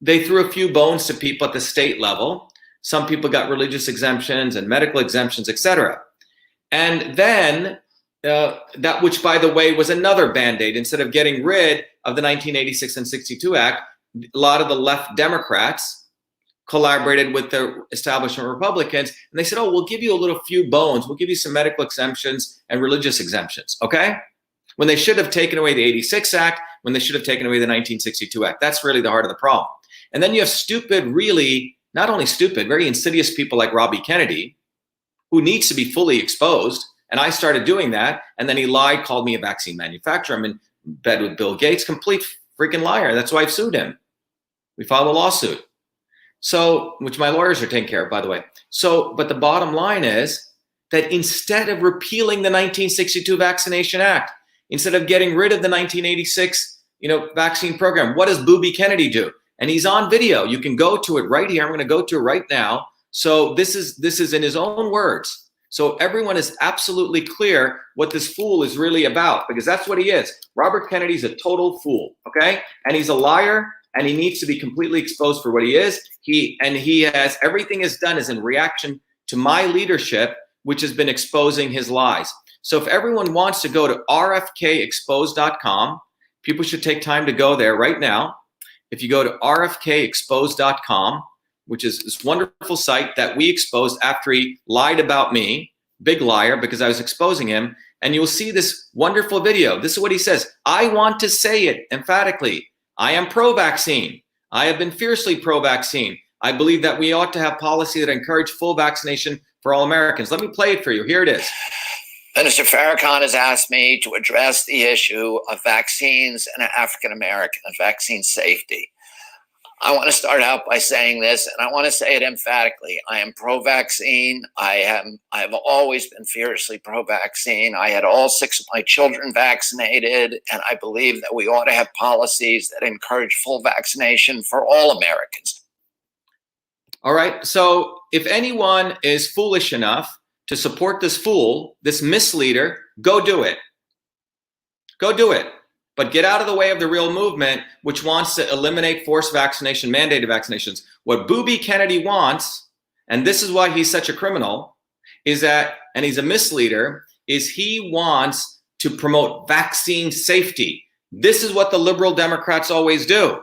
they threw a few bones to people at the state level. Some people got religious exemptions and medical exemptions, etc. And then that, which by the way was another Band-Aid, instead of getting rid of the 1986 and 62 Act, a lot of the left Democrats collaborated with the establishment Republicans, and they said, oh, we'll give you a little few bones. We'll give you some medical exemptions and religious exemptions, okay? When they should have taken away the 86 Act, when they should have taken away the 1962 Act. That's really the heart of the problem. And then you have stupid, really, not only stupid, very insidious people like Robbie Kennedy, who needs to be fully exposed. And I started doing that. And then he lied, called me a vaccine manufacturer. I'm in bed with Bill Gates, complete freaking liar. That's why I've sued him. We filed a lawsuit. So, which my lawyers are taking care of, by the way. So, but the bottom line is that instead of repealing the 1962 Vaccination Act, instead of getting rid of the 1986, vaccine program, what does Booby Kennedy do? And he's on video. You can go to it right here. I'm going to go to it right now. So this is in his own words. So everyone is absolutely clear what this fool is really about, because that's what he is. Robert Kennedy's a total fool, okay? And he's a liar, and he needs to be completely exposed for what he is. Everything is done is in reaction to my leadership, which has been exposing his lies. So if everyone wants to go to rfkexposed.com, people should take time to go there right now. If you go to rfkexposed.com, which is this wonderful site that we exposed after he lied about me, big liar, because I was exposing him, and you'll see this wonderful video. This is what he says. I want to say it emphatically. I am pro-vaccine. I have been fiercely pro-vaccine. I believe that we ought to have policy that encourage full vaccination for all Americans. Let me play it for you. Here it is. Minister Farrakhan has asked me to address the issue of vaccines and African American and vaccine safety. I want to start out by saying this, and I want to say it emphatically. I am pro-vaccine. I have always been fiercely pro-vaccine. I had all 6 of my children vaccinated, and I believe that we ought to have policies that encourage full vaccination for all Americans. All right. So if anyone is foolish enough to support this fool, this misleader, go do it. Go do it. But get out of the way of the real movement, which wants to eliminate forced vaccination, mandated vaccinations. What Booby Kennedy wants, and this is why he's such a criminal, is that, and he's a misleader, is he wants to promote vaccine safety. This is what the liberal Democrats always do.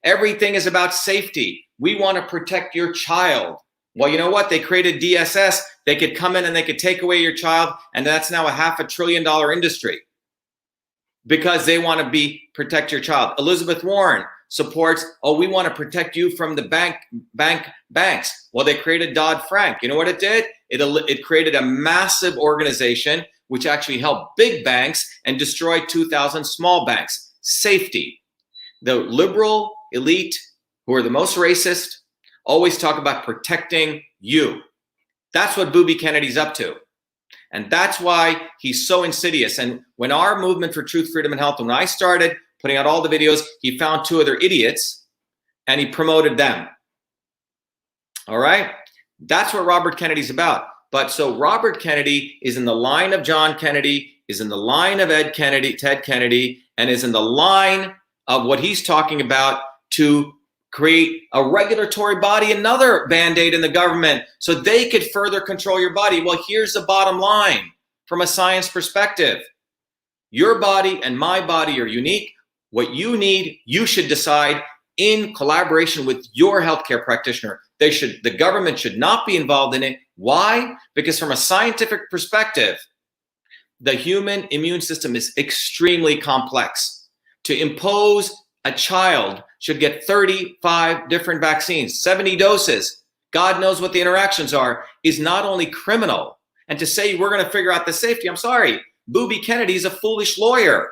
Everything is about safety. We want to protect your child. Well, you know what? They created DSS. They could come in and they could take away your child, and that's now a $500 billion industry because they want to protect your child. Elizabeth Warren, supports, oh, we want to protect you from the banks. Well, they created Dodd-Frank. You know what it did? It created a massive organization which actually helped big banks and destroyed 2,000 small banks. Safety. The liberal elite, who are the most racist, always talk about protecting you. That's what Booby Kennedy's up to. And that's why he's so insidious. And when our movement for truth, freedom, and health, when I started putting out all the videos, he found 2 other idiots and he promoted them. All right? That's what Robert Kennedy's about. But so Robert Kennedy is in the line of John Kennedy, is in the line of Ted Kennedy, and is in the line of what he's talking about to create a regulatory body, another Band-Aid in the government, so they could further control your body. Well, here's the bottom line from a science perspective. Your body and my body are unique. What you need, you should decide in collaboration with your healthcare practitioner. The government should not be involved in it. Why? Because from a scientific perspective, the human immune system is extremely complex. To impose a child should get 35 different vaccines, 70 doses, God knows what the interactions are, is not only criminal. And to say we're going to figure out the safety, I'm sorry, Booby Kennedy's a foolish lawyer.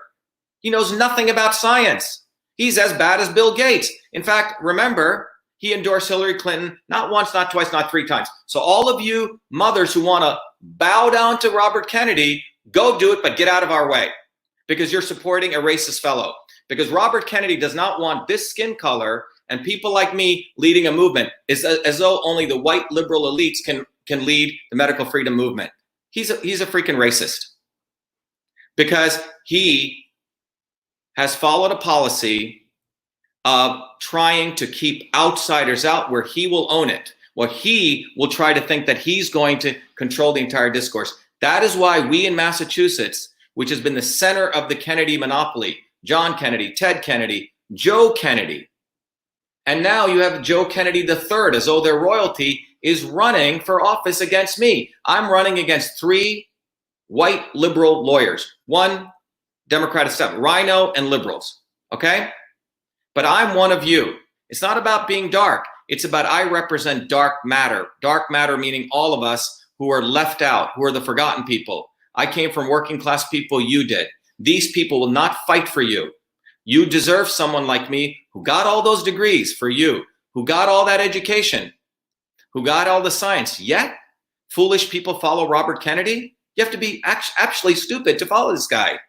He knows nothing about science. He's as bad as Bill Gates. In fact, remember, he endorsed Hillary Clinton, not once, not twice, not 3 times. So all of you mothers who want to bow down to Robert Kennedy, go do it, but get out of our way, because you're supporting a racist fellow. Because Robert Kennedy does not want this skin color and people like me leading a movement as though only the white liberal elites can lead the medical freedom movement. He's a freaking racist, because he has followed a policy of trying to keep outsiders out where he will own it. Well, he will try to think that he's going to control the entire discourse. That is why we in Massachusetts, which has been the center of the Kennedy monopoly, John Kennedy, Ted Kennedy, Joe Kennedy, and now you have Joe Kennedy III, as though their royalty is running for office against me. I'm running against 3 white liberal lawyers, 1 Democrat establishment, Rhino and liberals, okay? But I'm one of you. It's not about being dark. It's about I represent dark matter. Dark matter meaning all of us who are left out, who are the forgotten people. I came from working class people, you did. These people will not fight for you. You deserve someone like me who got all those degrees for you, who got all that education, who got all the science. Yet, foolish people follow Robert Kennedy? You have to be actually stupid to follow this guy.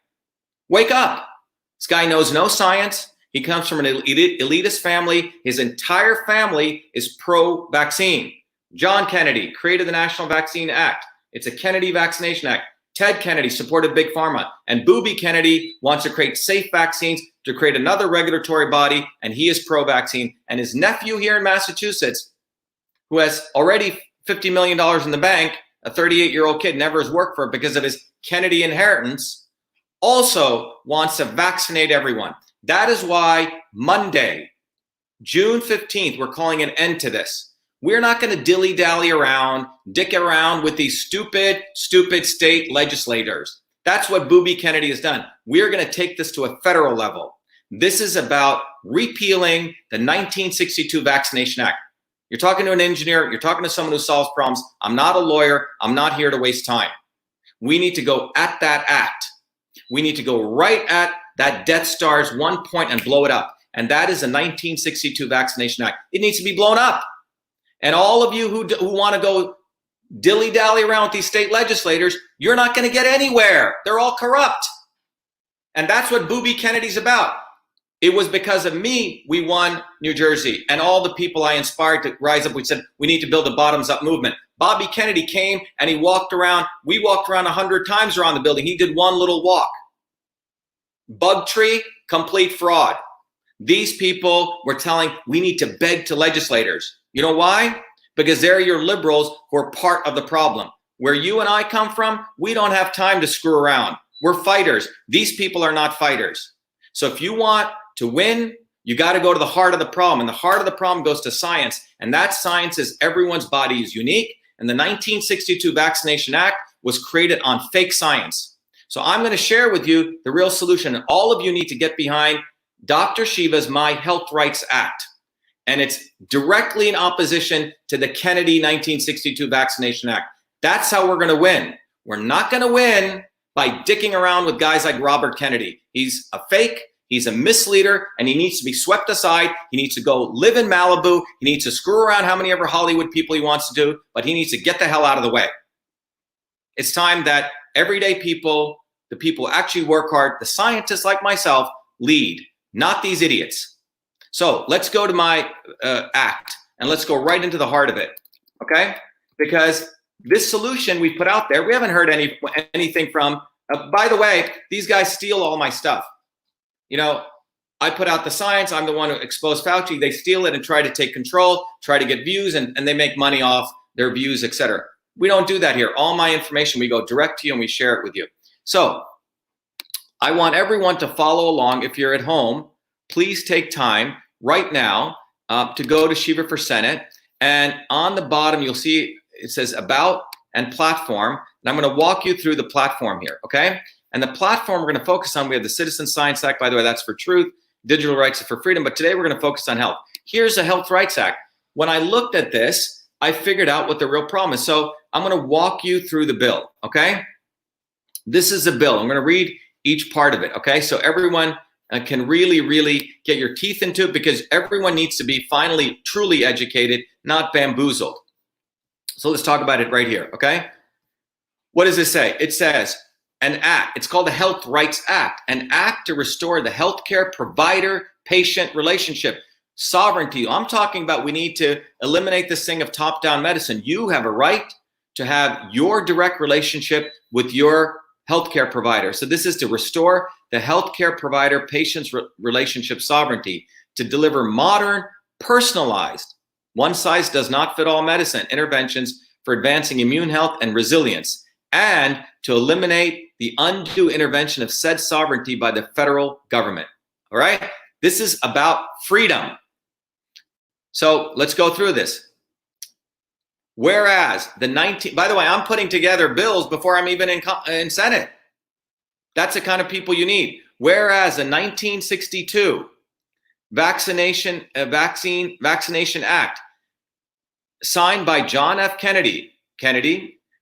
Wake up. This guy knows no science. He comes from an elitist family. His entire family is pro-vaccine. John Kennedy created the National Vaccine Act. It's a Kennedy Vaccination Act. Ted Kennedy supported Big Pharma. And Booby Kennedy wants to create safe vaccines, to create another regulatory body, and he is pro-vaccine. And his nephew here in Massachusetts, who has already $50 million in the bank, a 38-year-old kid, never has worked for it because of his Kennedy inheritance, also wants to vaccinate everyone. That is why Monday, June 15th, we're calling an end to this. We're not going to dilly-dally around, dick around with these stupid state legislators. That's what Booby Kennedy has done. We're going to take this to a federal level. This is about repealing the 1962 Vaccination Act. You're talking to an engineer. You're talking to someone who solves problems. I'm not a lawyer. I'm not here to waste time. We need to go at that act. We need to go right at that Death Star's one point and blow it up. And that is the 1962 Vaccination Act. It needs to be blown up. And all of you who want to go dilly-dally around with these state legislators, you're not going to get anywhere. They're all corrupt. And that's what Booby Kennedy's about. It was because of me we won New Jersey, and all the people I inspired to rise up. We said we need to build a bottoms-up movement. Bobby Kennedy came and he walked around. We walked around 100 times around the building. He did one little walk. Bug tree, complete fraud. These people were telling we need to beg to legislators. You know why? Because they're your liberals who are part of the problem. Where you and I come from, we don't have time to screw around. We're fighters. These people are not fighters. So if you want to win, you got to go to the heart of the problem. And the heart of the problem goes to science. And that science is everyone's body is unique. And the 1962 Vaccination Act was created on fake science. So I'm going to share with you the real solution. And all of you need to get behind Dr.SHIVA's My Health Rights Act, and it's directly in opposition to the Kennedy 1962 Vaccination Act. That's how we're going to win. We're not going to win by dicking around with guys like Robert Kennedy. He's a fake, he's a misleader, and he needs to be swept aside. He needs to go live in Malibu. He needs to screw around how many ever Hollywood people he wants to do, but he needs to get the hell out of the way. It's time that everyday people, the people who actually work hard, the scientists like myself, lead, not these idiots. So let's go to my act, and let's go right into the heart of it, okay? Because this solution we put out there, we haven't heard anything from. By the way, these guys steal all my stuff. You know, I put out the science. I'm the one who exposed Fauci. They steal it and try to take control, try to get views, and they make money off their views, etc. We don't do that here. All my information, we go direct to you and we share it with you. So I want everyone to follow along. If you're at home, please take time right now to go to Shiva for Senate. And on the bottom, you'll see it says About and Platform. And I'm going to walk you through the platform here, okay? And the platform we're going to focus on, we have the Citizen Science Act, by the way, that's for truth. Digital rights are for freedom. But today we're going to focus on health. Here's the Health Rights Act. When I looked at this, I figured out what the real problem is. So I'm going to walk you through the bill, okay? This is a bill. I'm going to read each part of it, okay? So everyone can really get your teeth into it, because everyone needs to be finally truly educated, not bamboozled. So let's talk about it right here, okay? What does it say? It says an act. It's called the Health Rights Act, an act to restore the healthcare provider-patient relationship. Sovereignty. I'm talking about we need to eliminate this thing of top-down medicine. You have a right to have your direct relationship with your healthcare provider. So this is to restore the healthcare provider-patient's relationship sovereignty, to deliver modern, personalized, one-size-does-not-fit-all medicine interventions for advancing immune health and resilience, and to eliminate the undue intervention of said sovereignty by the federal government. All right? This is about freedom. So let's go through this. Whereas by the way, I'm putting together bills before I'm even in Senate. That's the kind of people you need. Whereas the 1962 Vaccination Act, signed by John F. Kennedy,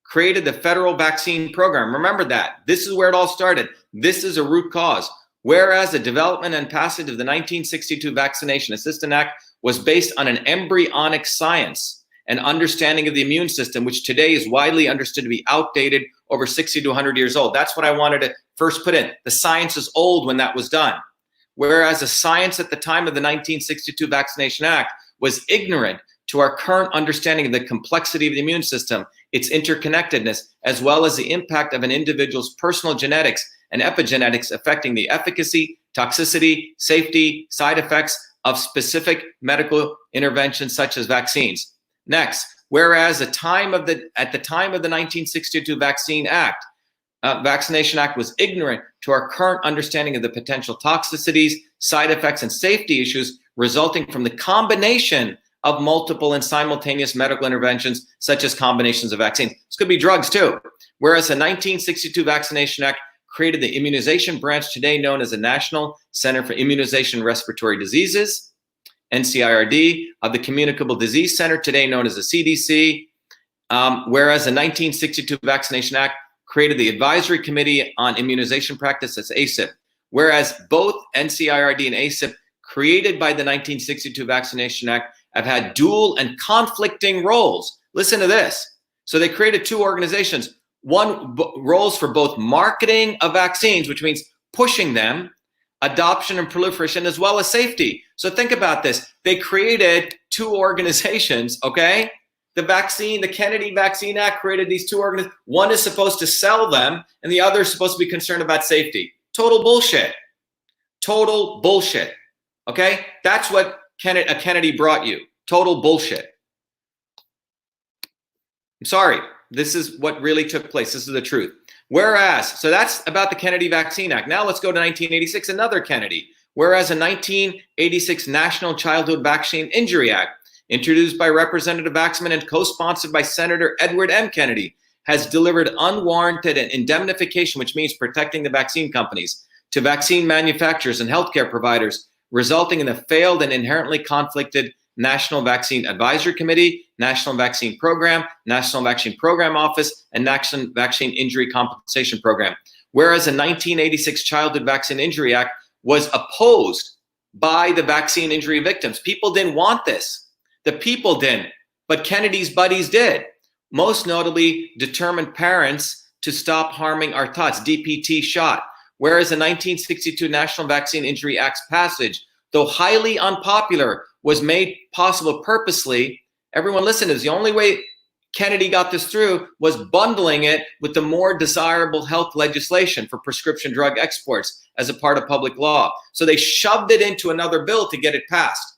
created the federal vaccine program. Remember that. This is where it all started. This is a root cause. Whereas the development and passage of the 1962 Vaccination Assistance Act was based on an embryonic science and understanding of the immune system, which today is widely understood to be outdated, over 60 to 100 years old. That's what I wanted to first put in. The science is old when that was done. Whereas the science at the time of the 1962 Vaccination Act was ignorant to our current understanding of the complexity of the immune system, its interconnectedness, as well as the impact of an individual's personal genetics and epigenetics affecting the efficacy, toxicity, safety, side effects of specific medical interventions such as vaccines. Next, whereas at the time of the 1962 Vaccination Act was ignorant to our current understanding of the potential toxicities, side effects, and safety issues resulting from the combination of multiple and simultaneous medical interventions, such as combinations of vaccines. This could be drugs too. Whereas the 1962 Vaccination Act created the immunization branch today known as the National Center for Immunization and Respiratory Diseases, NCIRD, of the Communicable Disease Center, today known as the CDC, whereas the 1962 Vaccination Act created the Advisory Committee on Immunization Practice, that's ACIP, whereas both NCIRD and ACIP, created by the 1962 Vaccination Act, have had dual and conflicting roles. Listen to this. So they created two organizations, one roles for both marketing of vaccines, which means pushing them, adoption and proliferation, as well as safety. So think about this. They created two organizations, okay? The Kennedy Vaccine Act created these two organizations. One is supposed to sell them, and the other is supposed to be concerned about safety. Total bullshit. Total bullshit. Okay? That's what Kennedy brought you. Total bullshit. I'm sorry. This is what really took place. This is the truth. Whereas, so that's about the Kennedy Vaccine Act. Now let's go to 1986, another Kennedy. Whereas a 1986 National Childhood Vaccine Injury Act, introduced by Representative Waxman and co-sponsored by Senator Edward M. Kennedy, has delivered unwarranted indemnification, which means protecting the vaccine companies, to vaccine manufacturers and healthcare providers resulting in the failed and inherently conflicted National Vaccine Advisory Committee, National Vaccine Program, National Vaccine Program Office, and National Vaccine Injury Compensation Program. Whereas the 1986 Childhood Vaccine Injury Act was opposed by the vaccine injury victims. People didn't want this. The people didn't, but Kennedy's buddies did. Most notably, determined parents to stop harming our tots, DPT shot. Whereas the 1962 National Vaccine Injury Act's passage, though highly unpopular, was made possible purposely. Everyone listen to this. The only way Kennedy got this through was bundling it with the more desirable health legislation for prescription drug exports as a part of public law. So they shoved it into another bill to get it passed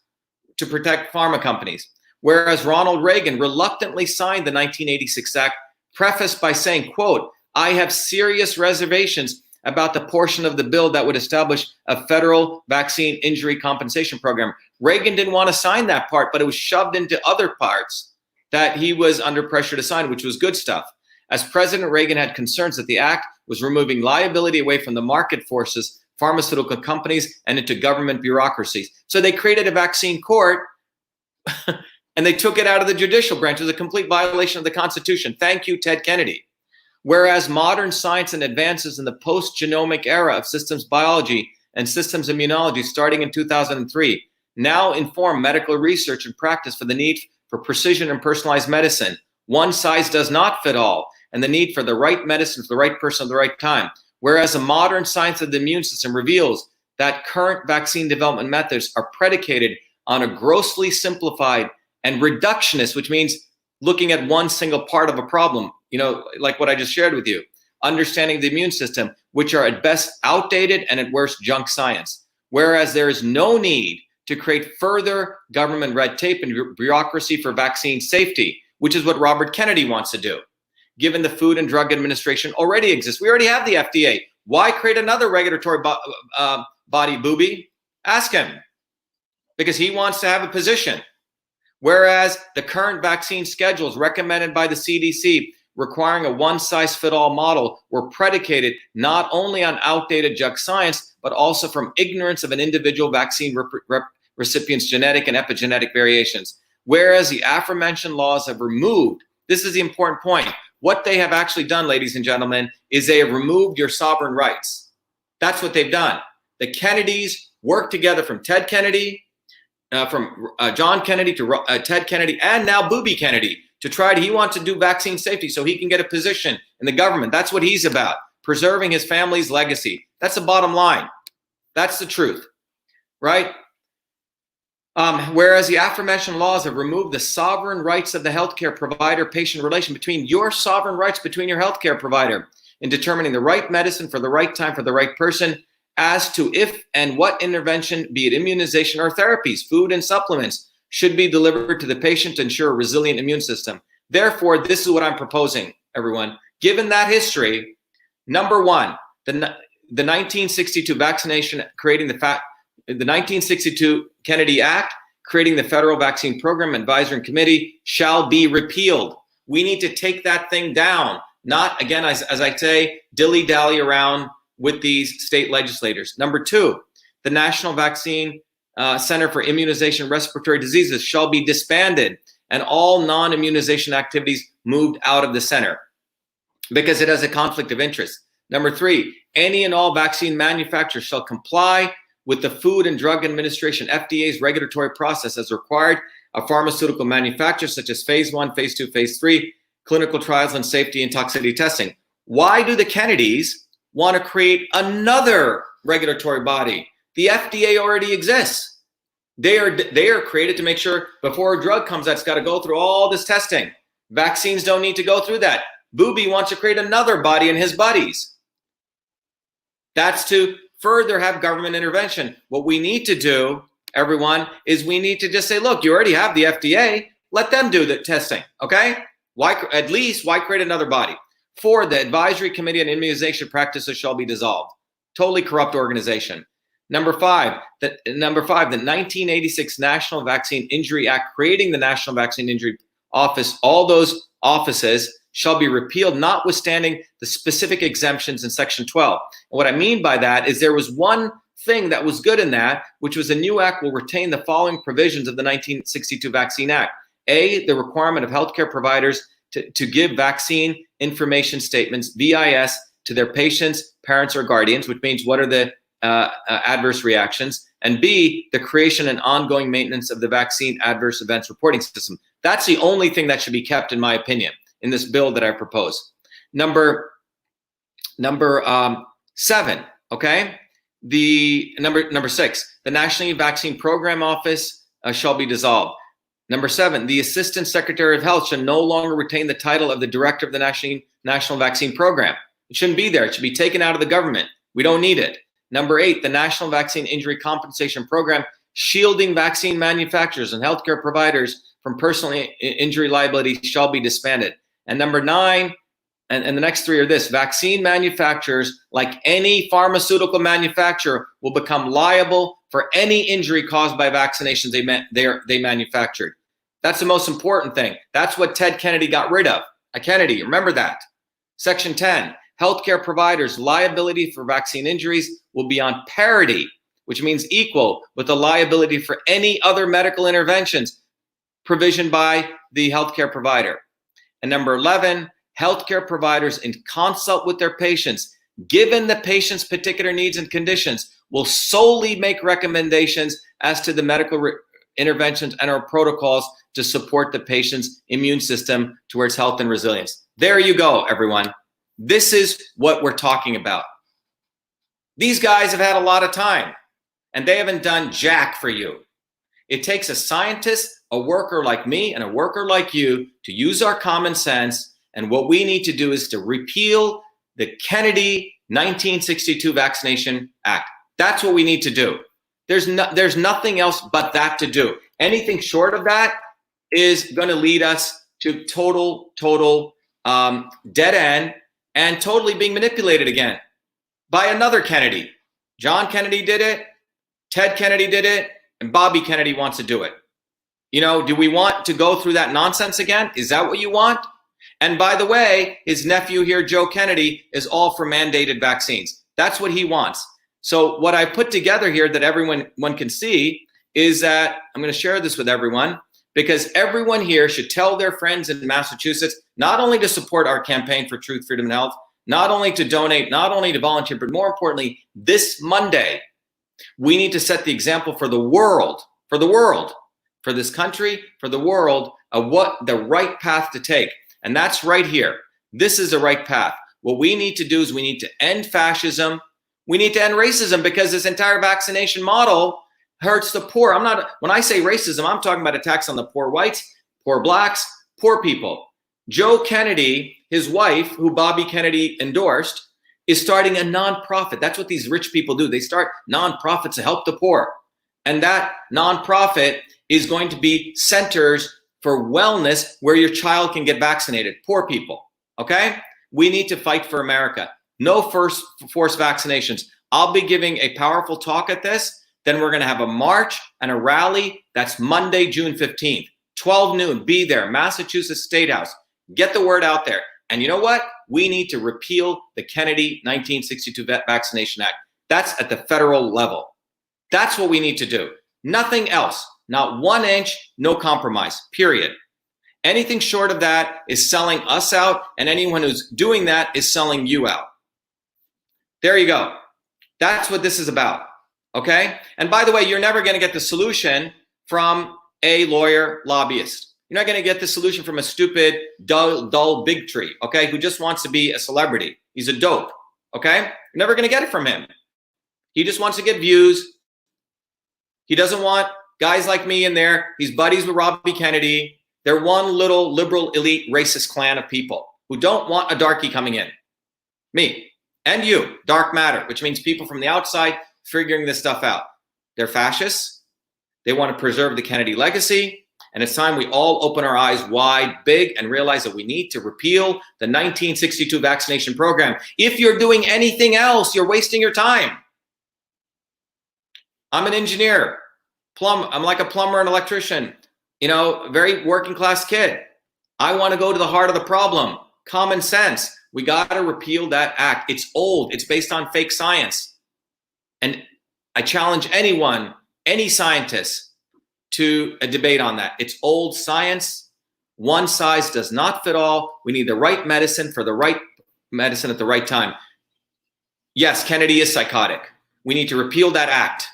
to protect pharma companies. Whereas Ronald Reagan reluctantly signed the 1986 Act, prefaced by saying, quote, "I have serious reservations about the portion of the bill that would establish a federal vaccine injury compensation program." Reagan didn't want to sign that part, but it was shoved into other parts that he was under pressure to sign, which was good stuff. As President Reagan had concerns that the act was removing liability away from the market forces, pharmaceutical companies, and into government bureaucracies. So they created a vaccine court and they took it out of the judicial branch. It was a complete violation of the Constitution. Thank you, Ted Kennedy. Whereas modern science and advances in the post-genomic era of systems biology and systems immunology starting in 2003 now inform medical research and practice for the need for precision and personalized medicine. One size does not fit all, and the need for the right medicine for the right person at the right time. Whereas the modern science of the immune system reveals that current vaccine development methods are predicated on a grossly simplified and reductionist, which means looking at one single part of a problem, like what I just shared with you, understanding the immune system, which are at best outdated and at worst junk science. Whereas there is no need to create further government red tape and bureaucracy for vaccine safety, which is what Robert Kennedy wants to do. Given the Food and Drug Administration already exists, we already have the FDA. Why create another regulatory body, booby? Ask him. Because he wants to have a position. Whereas the current vaccine schedules recommended by the CDC requiring a one-size-fit-all model were predicated not only on outdated junk science, but also from ignorance of an individual vaccine recipient's genetic and epigenetic variations. Whereas the aforementioned laws have removed, this is the important point, what they have actually done, ladies and gentlemen, is they have removed your sovereign rights. That's what they've done. The Kennedys worked together from Ted Kennedy, from John Kennedy to Ted Kennedy, and now Booby Kennedy, he wants to do vaccine safety so he can get a position in the government. That's what he's about, preserving his family's legacy. That's the bottom line. That's the truth, right? Whereas the aforementioned laws have removed the sovereign rights of the healthcare provider-patient relation between your sovereign rights between your healthcare provider in determining the right medicine for the right time for the right person as to if and what intervention, be it immunization or therapies, food and supplements, should be delivered to the patient to ensure a resilient immune system. Therefore, this is what I'm proposing, everyone. Given that history, number one, the 1962 vaccination, creating the 1962 Kennedy Act, creating the Federal Vaccine Program Advisory Committee shall be repealed. We need to take that thing down, not, again, as I say, dilly-dally around with these state legislators. Number two, the National Vaccine Center for Immunization and Respiratory Diseases shall be disbanded and all non-immunization activities moved out of the center because it has a conflict of interest. Number three, any and all vaccine manufacturers shall comply with the Food and Drug Administration, FDA's regulatory process as required of pharmaceutical manufacturers such as phase 1, phase 2, phase 3, clinical trials and safety and toxicity testing. Why do the Kennedys want to create another regulatory body? The FDA already exists. They are created to make sure before a drug comes out, it's got to go through all this testing. Vaccines don't need to go through that. Booby wants to create another body and his buddies. That's to further have government intervention. What we need to do, everyone, is we need to just say, look, you already have the FDA. Let them do the testing, okay? Why create another body? 4, the Advisory Committee on Immunization Practices shall be dissolved. Totally corrupt organization. Number 5, the 1986 National Vaccine Injury Act, creating the National Vaccine Injury Office, all those offices shall be repealed, notwithstanding the specific exemptions in Section 12. And what I mean by that is there was one thing that was good in that, which was a new act will retain the following provisions of the 1962 Vaccine Act. A, the requirement of healthcare providers to give vaccine information statements, VIS, to their patients, parents, or guardians, which means what are the adverse reactions, and B, the creation and ongoing maintenance of the vaccine adverse events reporting system. That's the only thing that should be kept, in my opinion, in this bill that I propose. Number 7, okay? The number 6, the National Vaccine Program Office shall be dissolved. Number 7, the Assistant Secretary of Health should no longer retain the title of the Director of the National Vaccine Program. It shouldn't be there. It should be taken out of the government. We don't need it. Number 8, the National Vaccine Injury Compensation Program, shielding vaccine manufacturers and healthcare providers from personal injury liability, shall be disbanded. And number 9, and the next 3 are this: vaccine manufacturers, like any pharmaceutical manufacturer, will become liable for any injury caused by vaccinations they manufactured. That's the most important thing. That's what Ted Kennedy got rid of. Kennedy, remember that. Section 10, healthcare providers' liability for vaccine injuries will be on parity, which means equal with the liability for any other medical interventions provisioned by the healthcare provider. And number 11, healthcare providers, in consult with their patients, given the patient's particular needs and conditions, will solely make recommendations as to the medical interventions and our protocols to support the patient's immune system towards health and resilience. There you go, everyone. This is what we're talking about. These guys have had a lot of time, and they haven't done jack for you. It takes a scientist, a worker like me, and a worker like you to use our common sense. And what we need to do is to repeal the Kennedy 1962 Vaccination Act. That's what we need to do. There's nothing else but that to do. Anything short of that is going to lead us to total dead end and totally being manipulated again by another Kennedy. John Kennedy did it, Ted Kennedy did it, and Bobby Kennedy wants to do it. You know, do we want to go through that nonsense again? Is that what you want? And by the way, his nephew here, Joe Kennedy, is all for mandated vaccines. That's what he wants. So what I put together here that everyone can see is that I'm going to share this with everyone, because everyone here should tell their friends in Massachusetts not only to support our campaign for truth, freedom, and health, not only to donate, not only to volunteer, but more importantly, this Monday, we need to set the example for the world, for this country, for the world, of what the right path to take. And that's right here. This is the right path. What we need to do is we need to end fascism. We need to end racism, because this entire vaccination model hurts the poor. When I say racism, I'm talking about attacks on the poor whites, poor blacks, poor people. Joe Kennedy, his wife, who Bobby Kennedy endorsed, is starting a nonprofit. That's what these rich people do. They start nonprofits to help the poor. And that nonprofit is going to be centers for wellness where your child can get vaccinated. Poor people, okay? We need to fight for America. No forced vaccinations. I'll be giving a powerful talk at this. Then we're going to have a march and a rally. That's Monday, June 15th, 12 noon. Be there, Massachusetts State House. Get the word out there. And you know what? We need to repeal the Kennedy 1962 Vaccination Act. That's at the federal level. That's what we need to do. Nothing else. Not 1 inch, no compromise, period. Anything short of that is selling us out, and anyone who's doing that is selling you out. There you go. That's what this is about, okay? And by the way, you're never going to get the solution from a lawyer lobbyist. You're not going to get the solution from a stupid, dull big tree, okay, who just wants to be a celebrity. He's a dope, okay? You're never going to get it from him. He just wants to get views. He doesn't want guys like me in there. He's buddies with Robbie Kennedy. They're one little liberal, elite, racist clan of people who don't want a darkie coming in. Me and you, dark matter, which means people from the outside figuring this stuff out. They're fascists. They want to preserve the Kennedy legacy. And it's time we all open our eyes wide, big, and realize that we need to repeal the 1962 vaccination program. If you're doing anything else, you're wasting your time. I'm an engineer. I'm like a plumber and electrician, you know, very working class kid. I want to go to the heart of the problem. Common sense. We got to repeal that act. It's old. It's based on fake science. And I challenge anyone, any scientist, to a debate on that. It's old science. One size does not fit all. We need the right medicine for the right medicine at the right time. Yes, Kennedy is psychotic. We need to repeal that act.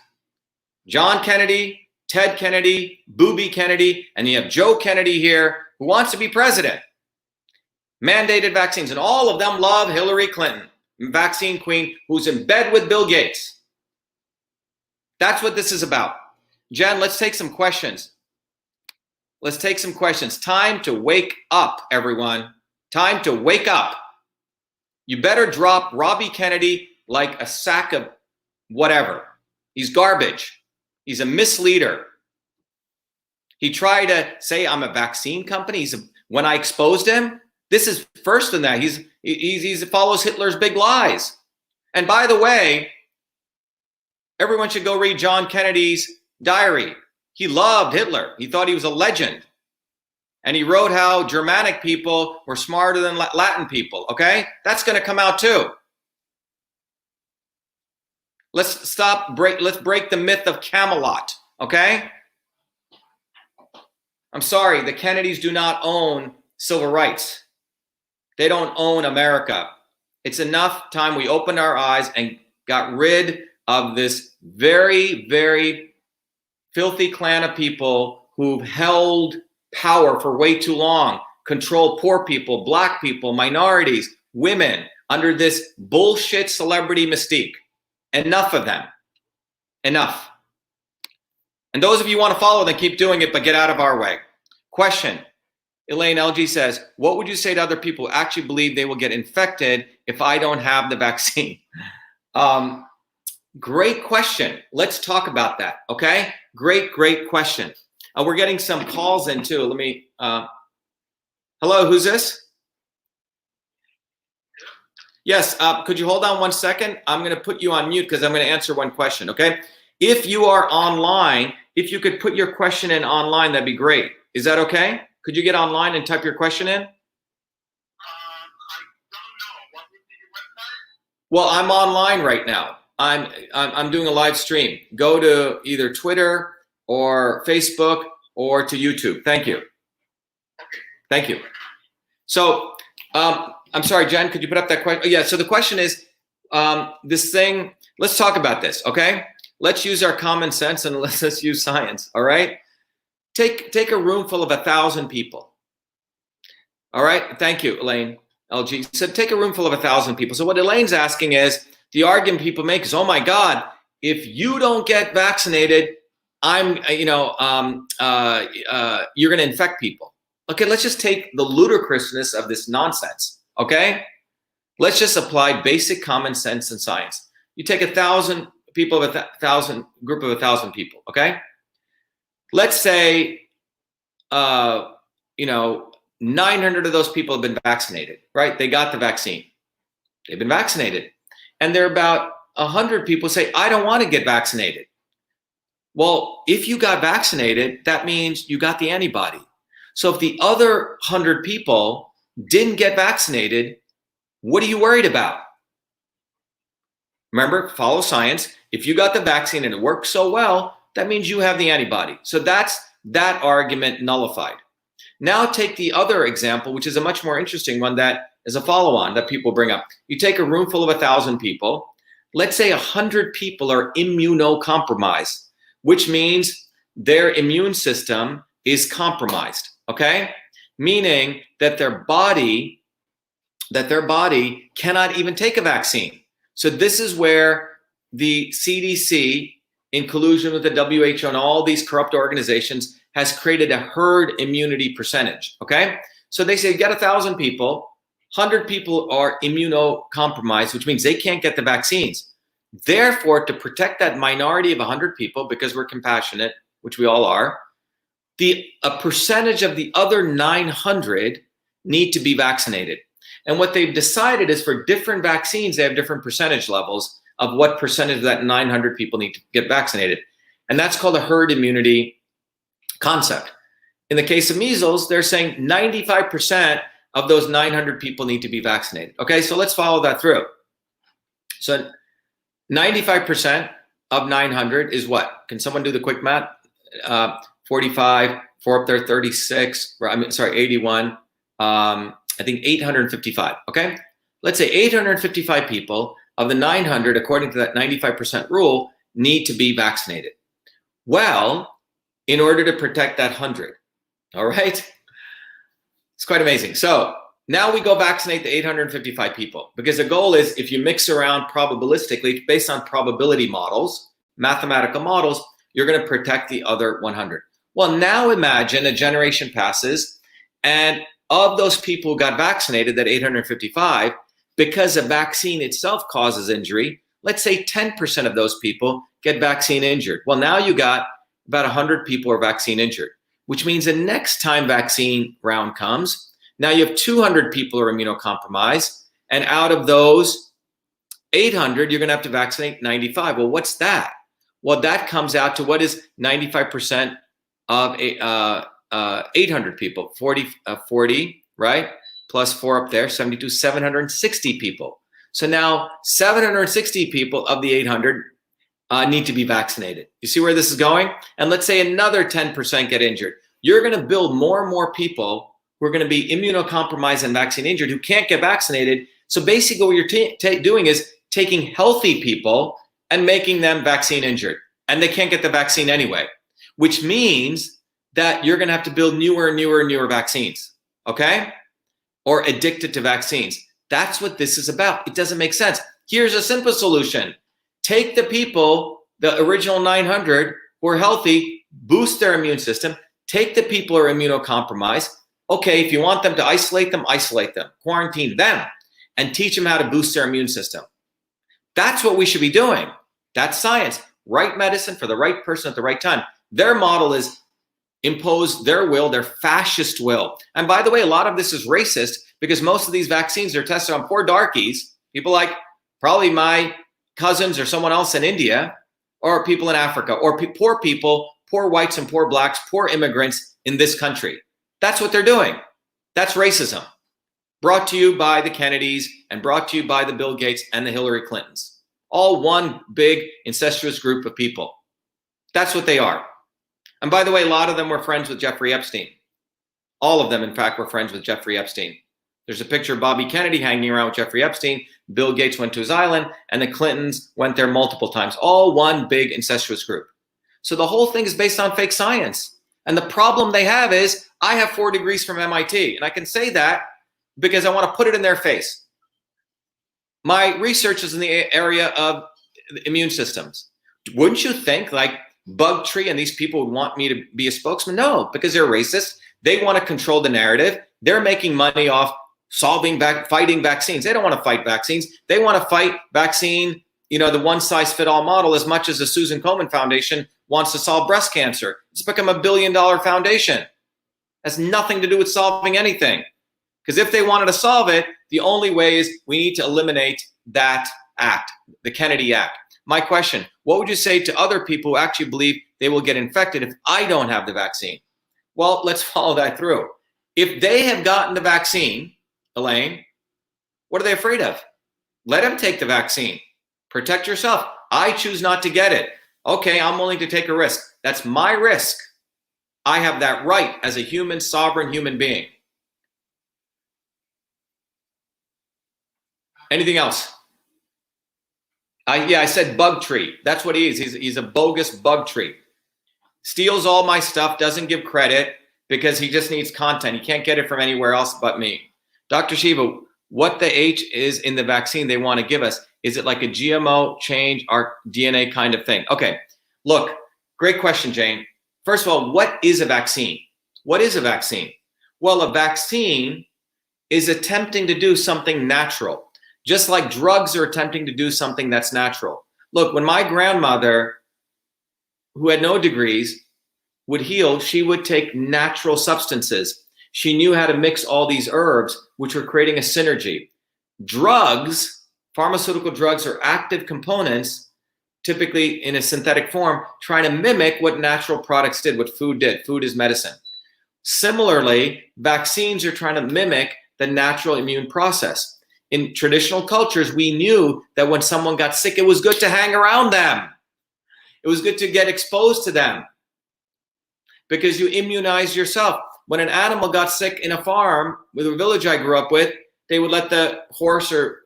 John Kennedy, Ted Kennedy, Booby Kennedy, and you have Joe Kennedy here who wants to be president. Mandated vaccines, and all of them love Hillary Clinton, vaccine queen, who's in bed with Bill Gates. That's what this is about. Jen, let's take some questions. Let's take some questions. Time to wake up, everyone. Time to wake up. You better drop Robbie Kennedy like a sack of whatever. He's garbage. He's a misleader. He tried to say I'm a vaccine company. When I exposed him, this is first than that. He follows Hitler's big lies. And by the way, everyone should go read John Kennedy's diary. He loved Hitler. He thought he was a legend. And he wrote how Germanic people were smarter than Latin people, okay? That's going to come out too. Let's break the myth of Camelot, okay? I'm sorry, the Kennedys do not own civil rights. They don't own America. It's enough time we opened our eyes and got rid of this very, very filthy clan of people who've held power for way too long, control poor people, black people, minorities, women, under this bullshit celebrity mystique. Enough of them. Enough. And those of you who want to follow them, keep doing it, but get out of our way. Question. Elaine LG says, what would you say to other people who actually believe they will get infected if I don't have the vaccine? Great question. Let's talk about that, okay? Great question. We're getting some calls in too. Let me, hello, who's this? Yes, could you hold on 1 second? I'm gonna put you on mute because I'm gonna answer one question, okay? If you are online, if you could put your question in online, that'd be great. Is that okay? Could you get online and type your question in? I don't know. What would be your website? Well, I'm online right now. I'm doing a live stream. Go to either Twitter or Facebook or to YouTube. Thank you. Thank you. So, I'm sorry, Jen, could you put up that question? Yeah, so the question is, this thing, let's talk about this, okay? Let's use our common sense and let's use science, all right? Take a room full of 1,000 people. All right, thank you, Elaine LG. So take a room full of 1,000 people. So what Elaine's asking is, the argument people make is, oh my God, if you don't get vaccinated, you're gonna infect people. Okay, let's just take the ludicrousness of this nonsense, okay? Let's just apply basic common sense and science. You take 1,000 people, group of 1,000 people, okay? Let's say, 900 of those people have been vaccinated, right? They got the vaccine. They've been vaccinated. And there are about 100 people say, I don't want to get vaccinated. Well, if you got vaccinated, that means you got the antibody. So if the other 100 people didn't get vaccinated, what are you worried about? Remember, follow science. If you got the vaccine and it worked so well, that means you have the antibody. So that's that argument nullified. Now take the other example, which is a much more interesting one that is a follow-on that people bring up. You take a room full of 1,000 people. Let's say 100 people are immunocompromised, which means their immune system is compromised, okay? Meaning that their body cannot even take a vaccine. So this is where the CDC, in collusion with the WHO and all these corrupt organizations, has created a herd immunity percentage, okay? So they say, get 1,000 people, 100 people are immunocompromised, which means they can't get the vaccines. Therefore, to protect that minority of 100 people, because we're compassionate, which we all are, a percentage of the other 900 need to be vaccinated. And what they've decided is for different vaccines, they have different percentage levels of what percentage of that 900 people need to get vaccinated. And that's called a herd immunity concept. In the case of measles, they're saying 95% of those 900 people need to be vaccinated. Okay, so let's follow that through. So 95% of 900 is what? Can someone do the quick math? 45, 4 up there, 36, I mean, sorry, 81, I think 855, okay? Let's say 855 people of the 900, according to that 95% rule, need to be vaccinated. Well, in order to protect that 100, all right? It's quite amazing. So now we go vaccinate the 855 people, because the goal is, if you mix around probabilistically, based on probability models, mathematical models, you're going to protect the other 100. Well, now imagine a generation passes, and of those people who got vaccinated, that 855, because a vaccine itself causes injury, let's say 10% of those people get vaccine injured. Well, now you got about 100 people are vaccine injured, which means the next time vaccine round comes, now you have 200 people who are immunocompromised, and out of those 800, you're going to have to vaccinate 95. Well, what's that? Well, that comes out to what is 95% of 800 people, 40, right? Plus 4 up there, 72, 760 people. So now 760 people of the 800 need to be vaccinated. You see where this is going? And let's say another 10% get injured. You're going to build more and more people who are going to be immunocompromised and vaccine injured who can't get vaccinated. So basically what you're doing is taking healthy people and making them vaccine injured. And they can't get the vaccine anyway, which means that you're going to have to build newer and newer vaccines, okay? Or addicted to vaccines. That's what this is about. It doesn't make sense. Here's a simple solution. Take the people, the original 900 who are healthy, boost their immune system, take the people who are immunocompromised. Okay, if you want them to isolate them, quarantine them, and teach them how to boost their immune system. That's what we should be doing. That's science. Right medicine for the right person at the right time. Their model is impose their will, their fascist will. And by the way, a lot of this is racist, because most of these vaccines are tested on poor darkies, people like probably my cousins or someone else in India, or people in Africa, or poor people, poor whites and poor blacks, poor immigrants in this country. That's what they're doing. That's racism. Brought to you by the Kennedys and brought to you by the Bill Gates and the Hillary Clintons. All one big incestuous group of people. That's what they are. And by the way, a lot of them were friends with Jeffrey Epstein. All of them, in fact, were friends with Jeffrey Epstein. There's a picture of Bobby Kennedy hanging around with Jeffrey Epstein. Bill Gates went to his island, and the Clintons went there multiple times. All one big incestuous group. So the whole thing is based on fake science. And the problem they have is, I have 4 degrees from MIT, and I can say that because I want to put it in their face. My research is in the area of immune systems. Wouldn't you think like Bugtree and these people would want me to be a spokesman? No, because they're racist. They want to control the narrative. They're making money off fighting vaccines. They don't want to fight vaccines. They want to fight vaccine, the one-size-fit-all model, as much as the Susan Komen Foundation wants to solve breast cancer. It's become a $1 billion foundation. Has nothing to do with solving anything. Because if they wanted to solve it, the only way is we need to eliminate that act, the Kennedy Act. My question, what would you say to other people who actually believe they will get infected if I don't have the vaccine? Well, let's follow that through. If they have gotten the vaccine, Elaine, what are they afraid of? Let them take the vaccine. Protect yourself. I choose not to get it. Okay, I'm willing to take a risk. That's my risk. I have that right as a human, sovereign human being. Anything else? I said Bugtree. That's what he is. He's a bogus Bugtree. Steals all my stuff, doesn't give credit because he just needs content. He can't get it from anywhere else but me. Dr. Shiva, what the H is in the vaccine they want to give us, is it like a GMO change our DNA kind of thing? Okay, look, great question, Jane. First of all, what is a vaccine? What is a vaccine? Well, a vaccine is attempting to do something natural. Just like drugs are attempting to do something that's natural. Look, when my grandmother, who had no degrees, would heal, she would take natural substances. She knew how to mix all these herbs, which were creating a synergy. Drugs, pharmaceutical drugs, are active components, typically in a synthetic form, trying to mimic what natural products did, what food did. Food is medicine. Similarly, vaccines are trying to mimic the natural immune process. In traditional cultures, we knew that when someone got sick, it was good to hang around them. It was good to get exposed to them because you immunize yourself. When an animal got sick in a farm with a village I grew up with, they would let the horse or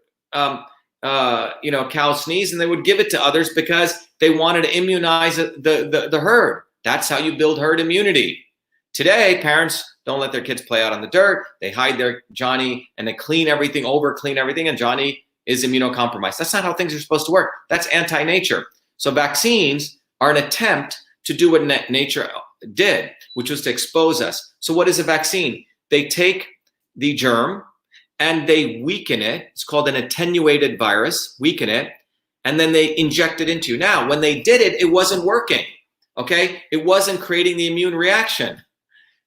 cow sneeze, and they would give it to others because they wanted to immunize the herd. That's how you build herd immunity. Today, parents don't let their kids play out on the dirt. They hide their Johnny and they clean everything, clean everything, and Johnny is immunocompromised. That's not how things are supposed to work. That's anti-nature. So vaccines are an attempt to do what nature did, which was to expose us. So what is a vaccine? They take the germ and they weaken it. It's called an attenuated virus, weaken it, and then they inject it into you. Now, when they did it, it wasn't working, okay? It wasn't creating the immune reaction.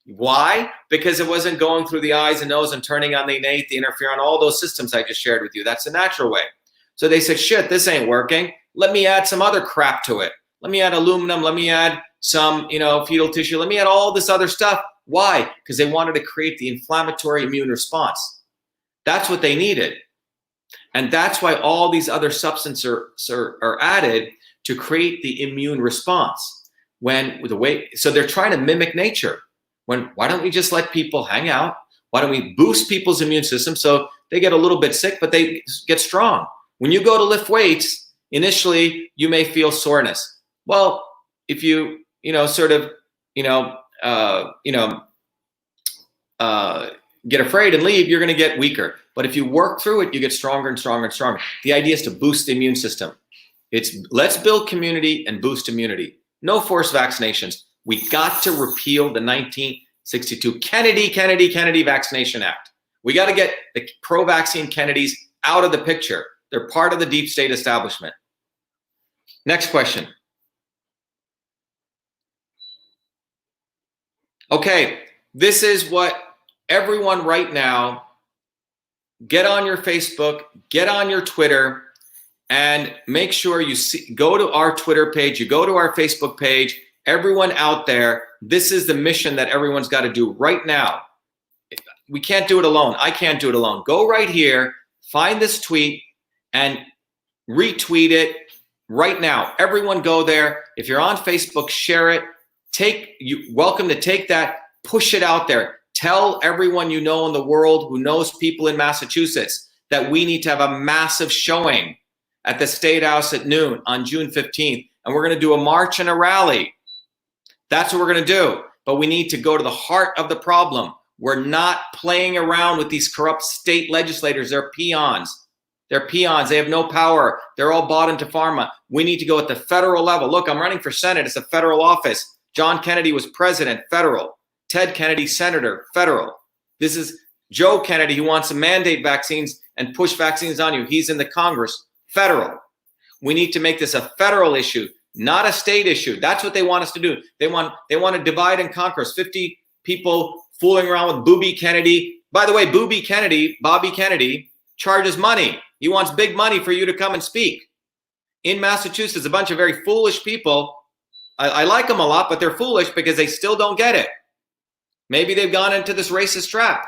Why? Because it wasn't going through the eyes and nose and turning on the innate, the interferon, all those systems I just shared with you. That's the natural way. So they said, shit, this ain't working. Let me add some other crap to it. Let me add aluminum. Let me add some, fetal tissue. Let me add all this other stuff. Why? Because they wanted to create the inflammatory immune response. That's what they needed. And that's why all these other substances are added to create the immune response. So they're trying to mimic nature. Why don't we just let people hang out? Why don't we boost people's immune system so they get a little bit sick, but they get strong? When you go to lift weights, initially you may feel soreness. Well, if you, get afraid and leave, you're going to get weaker. But if you work through it, you get stronger and stronger and stronger. The idea is to boost the immune system. Let's build community and boost immunity. No forced vaccinations. We got to repeal the 1962 Kennedy Vaccination Act. We got to get the pro-vaccine Kennedys out of the picture. They're part of the deep state establishment. Next question. Okay, this is what everyone right now, get on your Facebook, get on your Twitter, and make sure you go to our Twitter page, you go to our Facebook page. Everyone out there, this is the mission that everyone's got to do right now. We can't do it alone. I can't do it alone. Go right here, find this tweet, and retweet it right now. Everyone go there. If you're on Facebook, share it. Welcome to take that, push it out there. Tell everyone you know in the world who knows people in Massachusetts that we need to have a massive showing at the State House at noon on June 15th. And we're going to do a march and a rally. That's what we're going to do. But we need to go to the heart of the problem. We're not playing around with these corrupt state legislators. They're peons. They're peons. They have no power. They're all bought into pharma. We need to go at the federal level. Look, I'm running for Senate. It's a federal office. John Kennedy was president, federal. Ted Kennedy, senator, federal. This is Joe Kennedy, who wants to mandate vaccines and push vaccines on you. He's in the Congress, federal. We need to make this a federal issue, not a state issue. That's what they want us to do. They want to divide and conquer us. 50 people fooling around with Booby Kennedy. By the way, Booby Kennedy, Bobby Kennedy, charges money. He wants big money for you to come and speak. In Massachusetts, a bunch of very foolish people. I like them a lot, but they're foolish because they still don't get it. Maybe they've gone into this racist trap.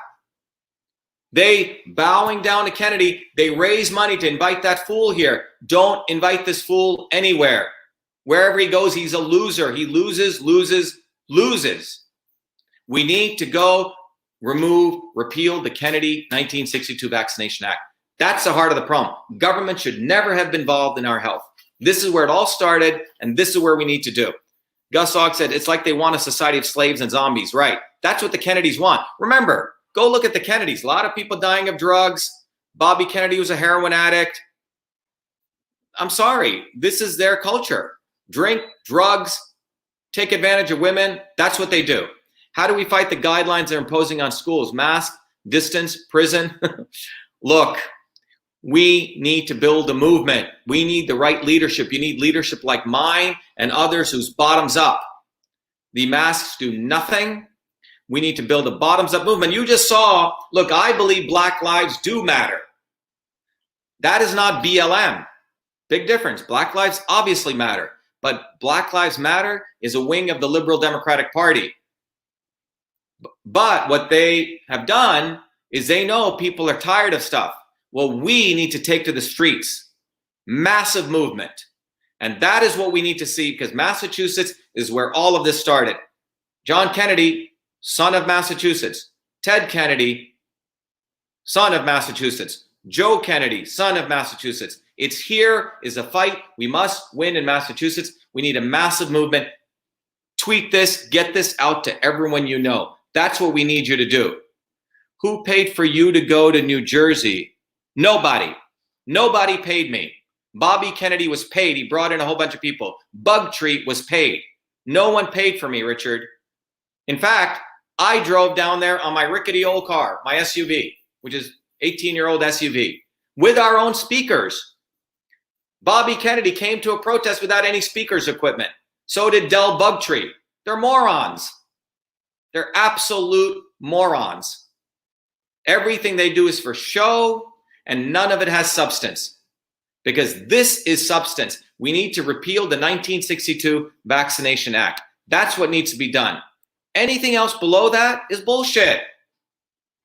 They bowing down to Kennedy, they raise money to invite that fool here. Don't invite this fool anywhere. Wherever he goes, he's a loser. He loses. We need to go repeal the Kennedy 1962 Vaccination Act. That's the heart of the problem. Government should never have been involved in our health. This is where it all started, and this is where we need to do. Gus Ogg said, it's like they want a society of slaves and zombies. Right. That's what the Kennedys want. Remember, go look at the Kennedys. A lot of people dying of drugs. Bobby Kennedy was a heroin addict. I'm sorry. This is their culture. Drink, drugs, take advantage of women. That's what they do. How do we fight the guidelines they're imposing on schools? Mask, distance, prison. Look, we need to build a movement. We need the right leadership. You need leadership like mine and others whose bottoms up. The masks do nothing. We need to build a bottoms up movement. You just saw, look, I believe Black lives do matter. That is not BLM. Big difference. Black lives obviously matter, but Black Lives Matter is a wing of the Liberal Democratic Party. But what they have done is they know people are tired of stuff. Well, we need to take to the streets. Massive movement. And that is what we need to see, because Massachusetts is where all of this started. John Kennedy, son of Massachusetts. Ted Kennedy, son of Massachusetts. Joe Kennedy, son of Massachusetts. It's here is a fight. We must win in Massachusetts. We need a massive movement. Tweet this, get this out to everyone you know. That's what we need you to do. Who paid for you to go to New Jersey? Nobody. Nobody paid me. Bobby Kennedy was paid. He brought in a whole bunch of people. Bugtree was paid. No one paid for me, Richard. In fact, I drove down there on my rickety old car, my SUV, which is 18-year-old SUV, with our own speakers. Bobby Kennedy came to a protest without any speakers equipment. So did Del Bugtree. They're morons. They're absolute morons. Everything they do is for show, and none of it has substance. Because this is substance. We need to repeal the 1962 Vaccination Act. That's what needs to be done. Anything else below that is bullshit.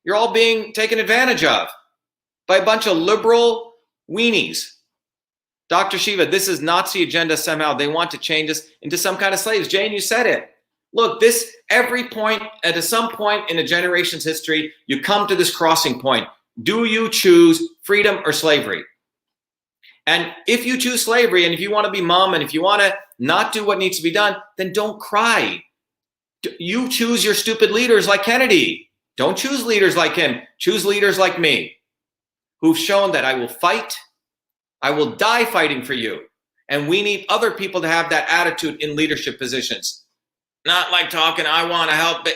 You're all being taken advantage of by a bunch of liberal weenies. Dr. Shiva, this is Nazi agenda somehow. They want to change us into some kind of slaves. Jane, you said it. Look, this, every point, at some point in a generation's history, you come to this crossing point. Do you choose freedom or slavery? And if you choose slavery, and if you want to be mom, and if you want to not do what needs to be done, then don't cry. You choose your stupid leaders like Kennedy. Don't choose leaders like him. Choose leaders like me, who've shown that I will fight. I will die fighting for you. And we need other people to have that attitude in leadership positions. Not like talking, I want to help, but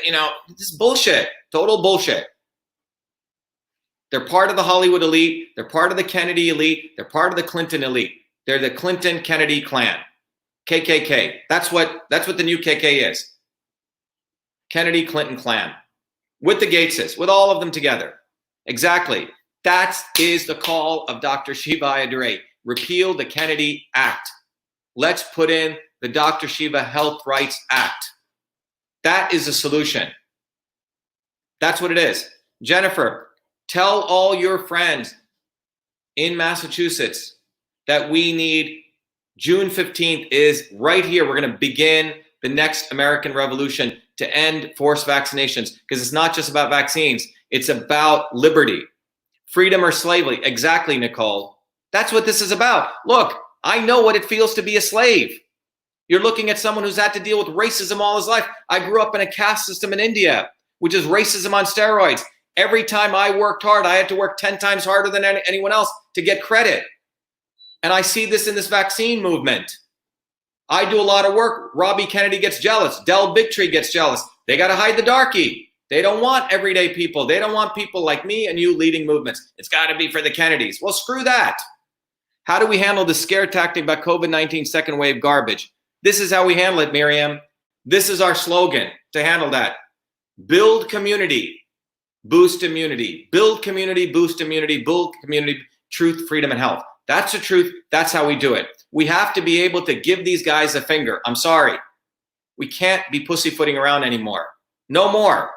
this is bullshit. Total bullshit. They're part of the Hollywood elite. They're part of the Kennedy elite. They're part of the Clinton elite. They're the Clinton-Kennedy clan. KKK. That's what the new KK is. Kennedy-Clinton clan. With the Gateses, with all of them together. Exactly. That is the call of Dr. Shiva Ayyadurai. Repeal the Kennedy Act. Let's put in the Dr. Shiva Health Rights Act. That is a solution. That's what it is. Jennifer, tell all your friends in Massachusetts that we need June 15th is right here. We're going to begin the next American revolution to end forced vaccinations, because it's not just about vaccines. It's about liberty. Freedom or slavery. Exactly, Nicole. That's what this is about. Look, I know what it feels to be a slave. You're looking at someone who's had to deal with racism all his life. I grew up in a caste system in India, which is racism on steroids. Every time I worked hard, I had to work 10 times harder than anyone else to get credit. And I see this in this vaccine movement. I do a lot of work. Robbie Kennedy gets jealous. Del Bigtree gets jealous. They got to hide the darkie. They don't want everyday people. They don't want people like me and you leading movements. It's got to be for the Kennedys. Well, screw that. How do we handle the scare tactic about COVID-19 second wave garbage? This is how we handle it, Miriam. This is our slogan to handle that. Build community, boost immunity. Build community, boost immunity. Build community, truth, freedom, and health. That's the truth. That's how we do it. We have to be able to give these guys a finger. I'm sorry. We can't be pussyfooting around anymore. No more.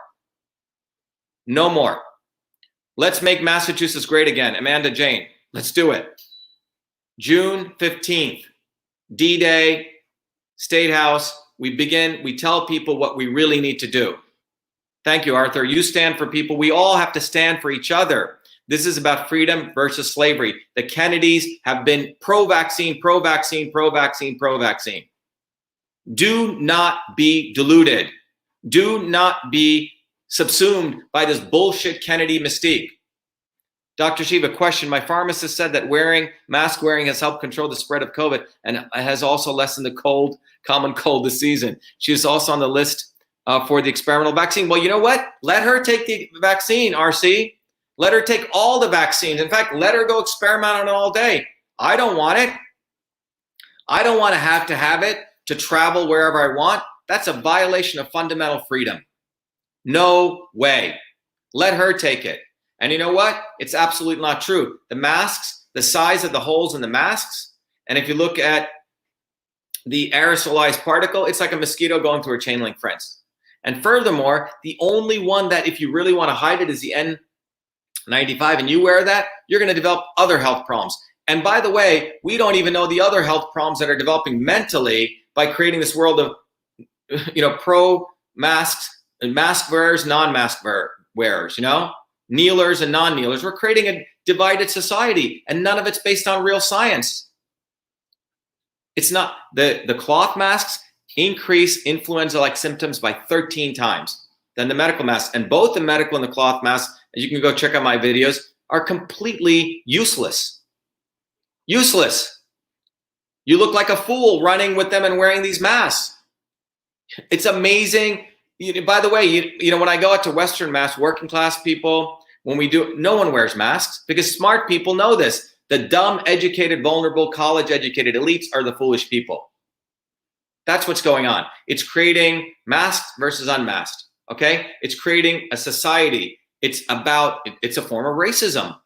No more. Let's make Massachusetts great again. Amanda Jane, let's do it. June 15th, D-Day, State House. We tell people what we really need to do. Thank you, Arthur. You stand for people. We all have to stand for each other. This is about freedom versus slavery. The Kennedys have been pro-vaccine, pro-vaccine, pro-vaccine, pro-vaccine. Do not be deluded. Do not be subsumed by this bullshit Kennedy mystique. Dr. Shiva, question. My pharmacist said that mask wearing has helped control the spread of COVID and has also lessened the common cold this season. She is also on the list for the experimental vaccine. Well, you know what? Let her take the vaccine, RC. Let her take all the vaccines. In fact, let her go experiment on it all day. I don't want it. I don't want to have it to travel wherever I want. That's a violation of fundamental freedom. No way. Let her take it. And you know what? It's absolutely not true. The masks, the size of the holes in the masks, and if you look at the aerosolized particle, it's like a mosquito going through a chain link fence. And furthermore, the only one that if you really want to hide it is the N95, and you wear that, you're going to develop other health problems. And by the way, we don't even know the other health problems that are developing mentally by creating this world of, pro masks and mask wearers, non-mask wearers, kneelers and non-kneelers. We're creating a divided society, and none of it's based on real science. It's not. The cloth masks increase influenza-like symptoms by 13 times than the medical masks. And both the medical and the cloth masks, as you can go check out my videos, are completely useless. Useless. You look like a fool running with them and wearing these masks. It's amazing. By the way, when I go out to Western Mass, working class people, when we do, no one wears masks because smart people know this. The dumb, educated, vulnerable, college-educated elites are the foolish people. That's what's going on. It's creating masked versus unmasked, okay? It's creating a society. It's a form of racism.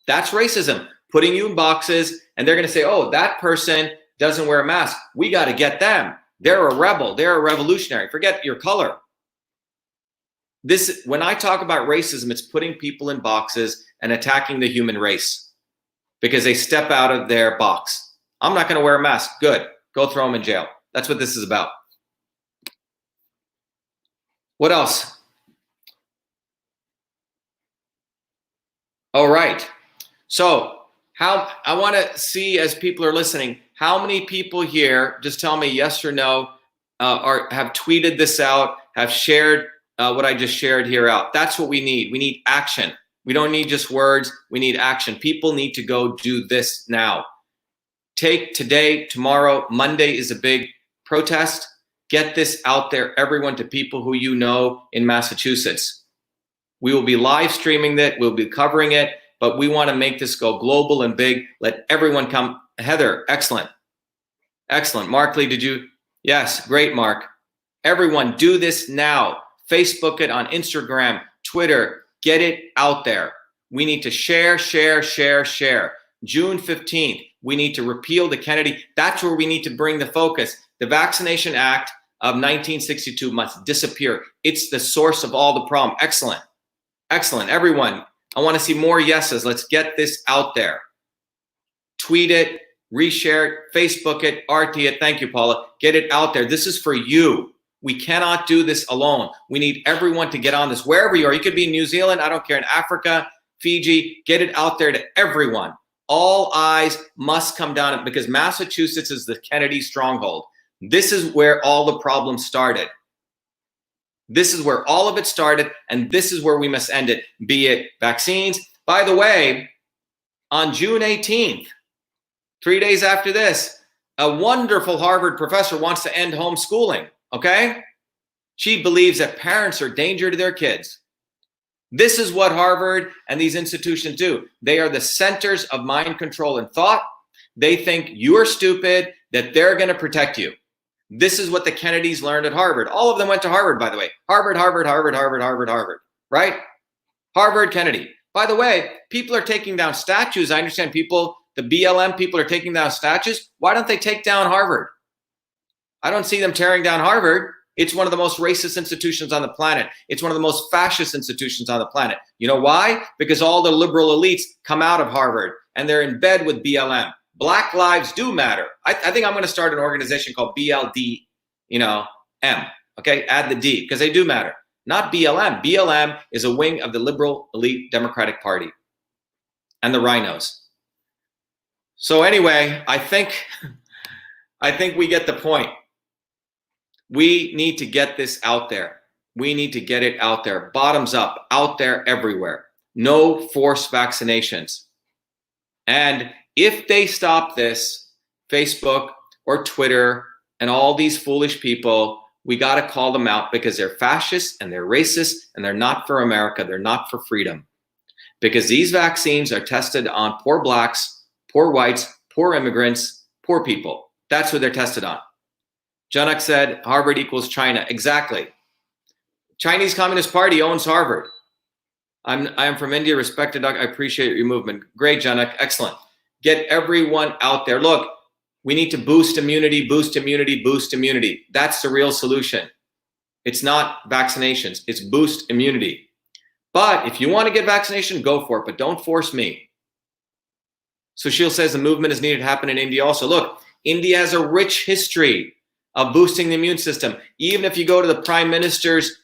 That's racism, putting you in boxes, and they're gonna say, oh, that person doesn't wear a mask. We gotta get them. They're a rebel, they're a revolutionary. Forget your color. When I talk about racism, it's putting people in boxes and attacking the human race because they step out of their box. I'm not gonna wear a mask, good, go throw them in jail. That's what this is about. What else? All right. So I want to see, as people are listening, how many people here, just tell me yes or no, have tweeted this out, have shared what I just shared here out. That's what we need. We need action. We don't need just words. We need action. People need to go do this now. Take today, tomorrow, Monday is a big protest. Get this out there, everyone, to people who you know in Massachusetts. We will be live streaming it. We'll be covering it, but we want to make this go global and big. Let everyone come. Heather, excellent. Excellent. Mark Lee, did you? Yes, great, Mark. Everyone, do this now. Facebook it on Instagram, Twitter. Get it out there. We need to share, share, share, share. June 15th, we need to repeal the Kennedy. That's where we need to bring the focus. The Vaccination Act of 1962 must disappear. It's the source of all the problem. Excellent. Excellent. Everyone, I want to see more yeses. Let's get this out there. Tweet it, reshare it, Facebook it, RT it. Thank you, Paula. Get it out there. This is for you. We cannot do this alone. We need everyone to get on this, wherever you are. You could be in New Zealand, I don't care, in Africa, Fiji. Get it out there to everyone. All eyes must come down because Massachusetts is the Kennedy stronghold. This is where all the problems started. This is where all of it started, and this is where we must end it, be it vaccines. By the way, on June 18th, 3 days after this, a wonderful Harvard professor wants to end homeschooling, okay? She believes that parents are a danger to their kids. This is what Harvard and these institutions do. They are the centers of mind control and thought. They think you're stupid, that they're going to protect you. This is what the Kennedys learned at Harvard. All of them went to Harvard, by the way. Harvard, Harvard, Harvard, Harvard, Harvard, Harvard, right? Harvard, Kennedy. By the way, people are taking down statues. I understand people, the BLM people are taking down statues. Why don't they take down Harvard? I don't see them tearing down Harvard. It's one of the most racist institutions on the planet. It's one of the most fascist institutions on the planet. You know why? Because all the liberal elites come out of Harvard and they're in bed with BLM. Black lives do matter. I think I'm going to start an organization called BLD, M, okay? Add the D, because they do matter. Not BLM. BLM is a wing of the liberal elite Democratic Party and the rhinos. So anyway, I think we get the point. We need to get this out there. We need to get it out there. Bottoms up, out there everywhere. No forced vaccinations. And if they stop this, Facebook or Twitter and all these foolish people, we got to call them out because they're fascists and they're racist and they're not for America. They're not for freedom. Because these vaccines are tested on poor blacks, poor whites, poor immigrants, poor people. That's what they're tested on. Janak said Harvard equals China. Exactly. Chinese Communist Party owns Harvard. I am from India, respected doc. I appreciate your movement. Great, Janak. Excellent. Get everyone out there. Look, we need to boost immunity, boost immunity, boost immunity. That's the real solution. It's not vaccinations. It's boost immunity. But if you want to get vaccination, go for it. But don't force me. Sushil says the movement is needed to happen in India also. Look, India has a rich history of boosting the immune system. Even if you go to the Prime Minister's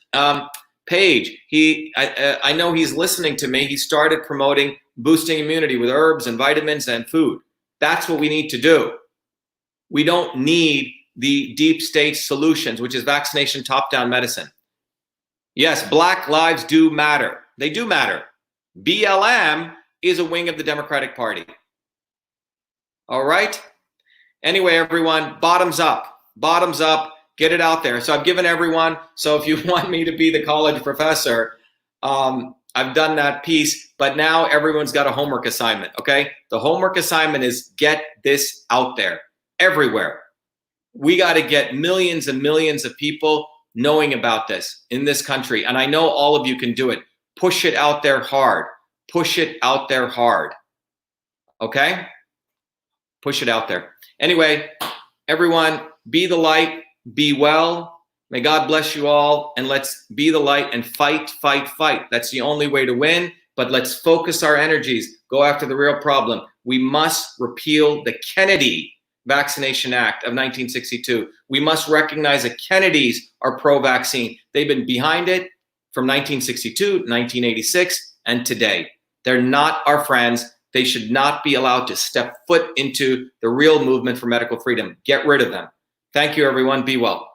page, I know he's listening to me. He started promoting boosting immunity with herbs and vitamins and food. That's what we need to do. We don't need the deep state solutions, which is vaccination top-down medicine. Yes, Black lives do matter. They do matter. BLM is a wing of the Democratic Party. All right? Anyway, everyone, bottoms up. Bottoms up. Get it out there. So I've given everyone. So if you want me to be the college professor, I've done that piece. But now everyone's got a homework assignment, okay? The homework assignment is get this out there everywhere. We got to get millions and millions of people knowing about this in this country. And I know all of you can do it. Push it out there hard. Push it out there hard. Okay? Push it out there. Anyway, everyone, be the light, be well. May God bless you all. And let's be the light and fight, fight, fight. That's the only way to win. But let's focus our energies. Go after the real problem. We must repeal the Kennedy Vaccination Act of 1962. We must recognize that Kennedys are pro-vaccine. They've been behind it from 1962, 1986, and today. They're not our friends. They should not be allowed to step foot into the real movement for medical freedom. Get rid of them. Thank you, everyone. Be well.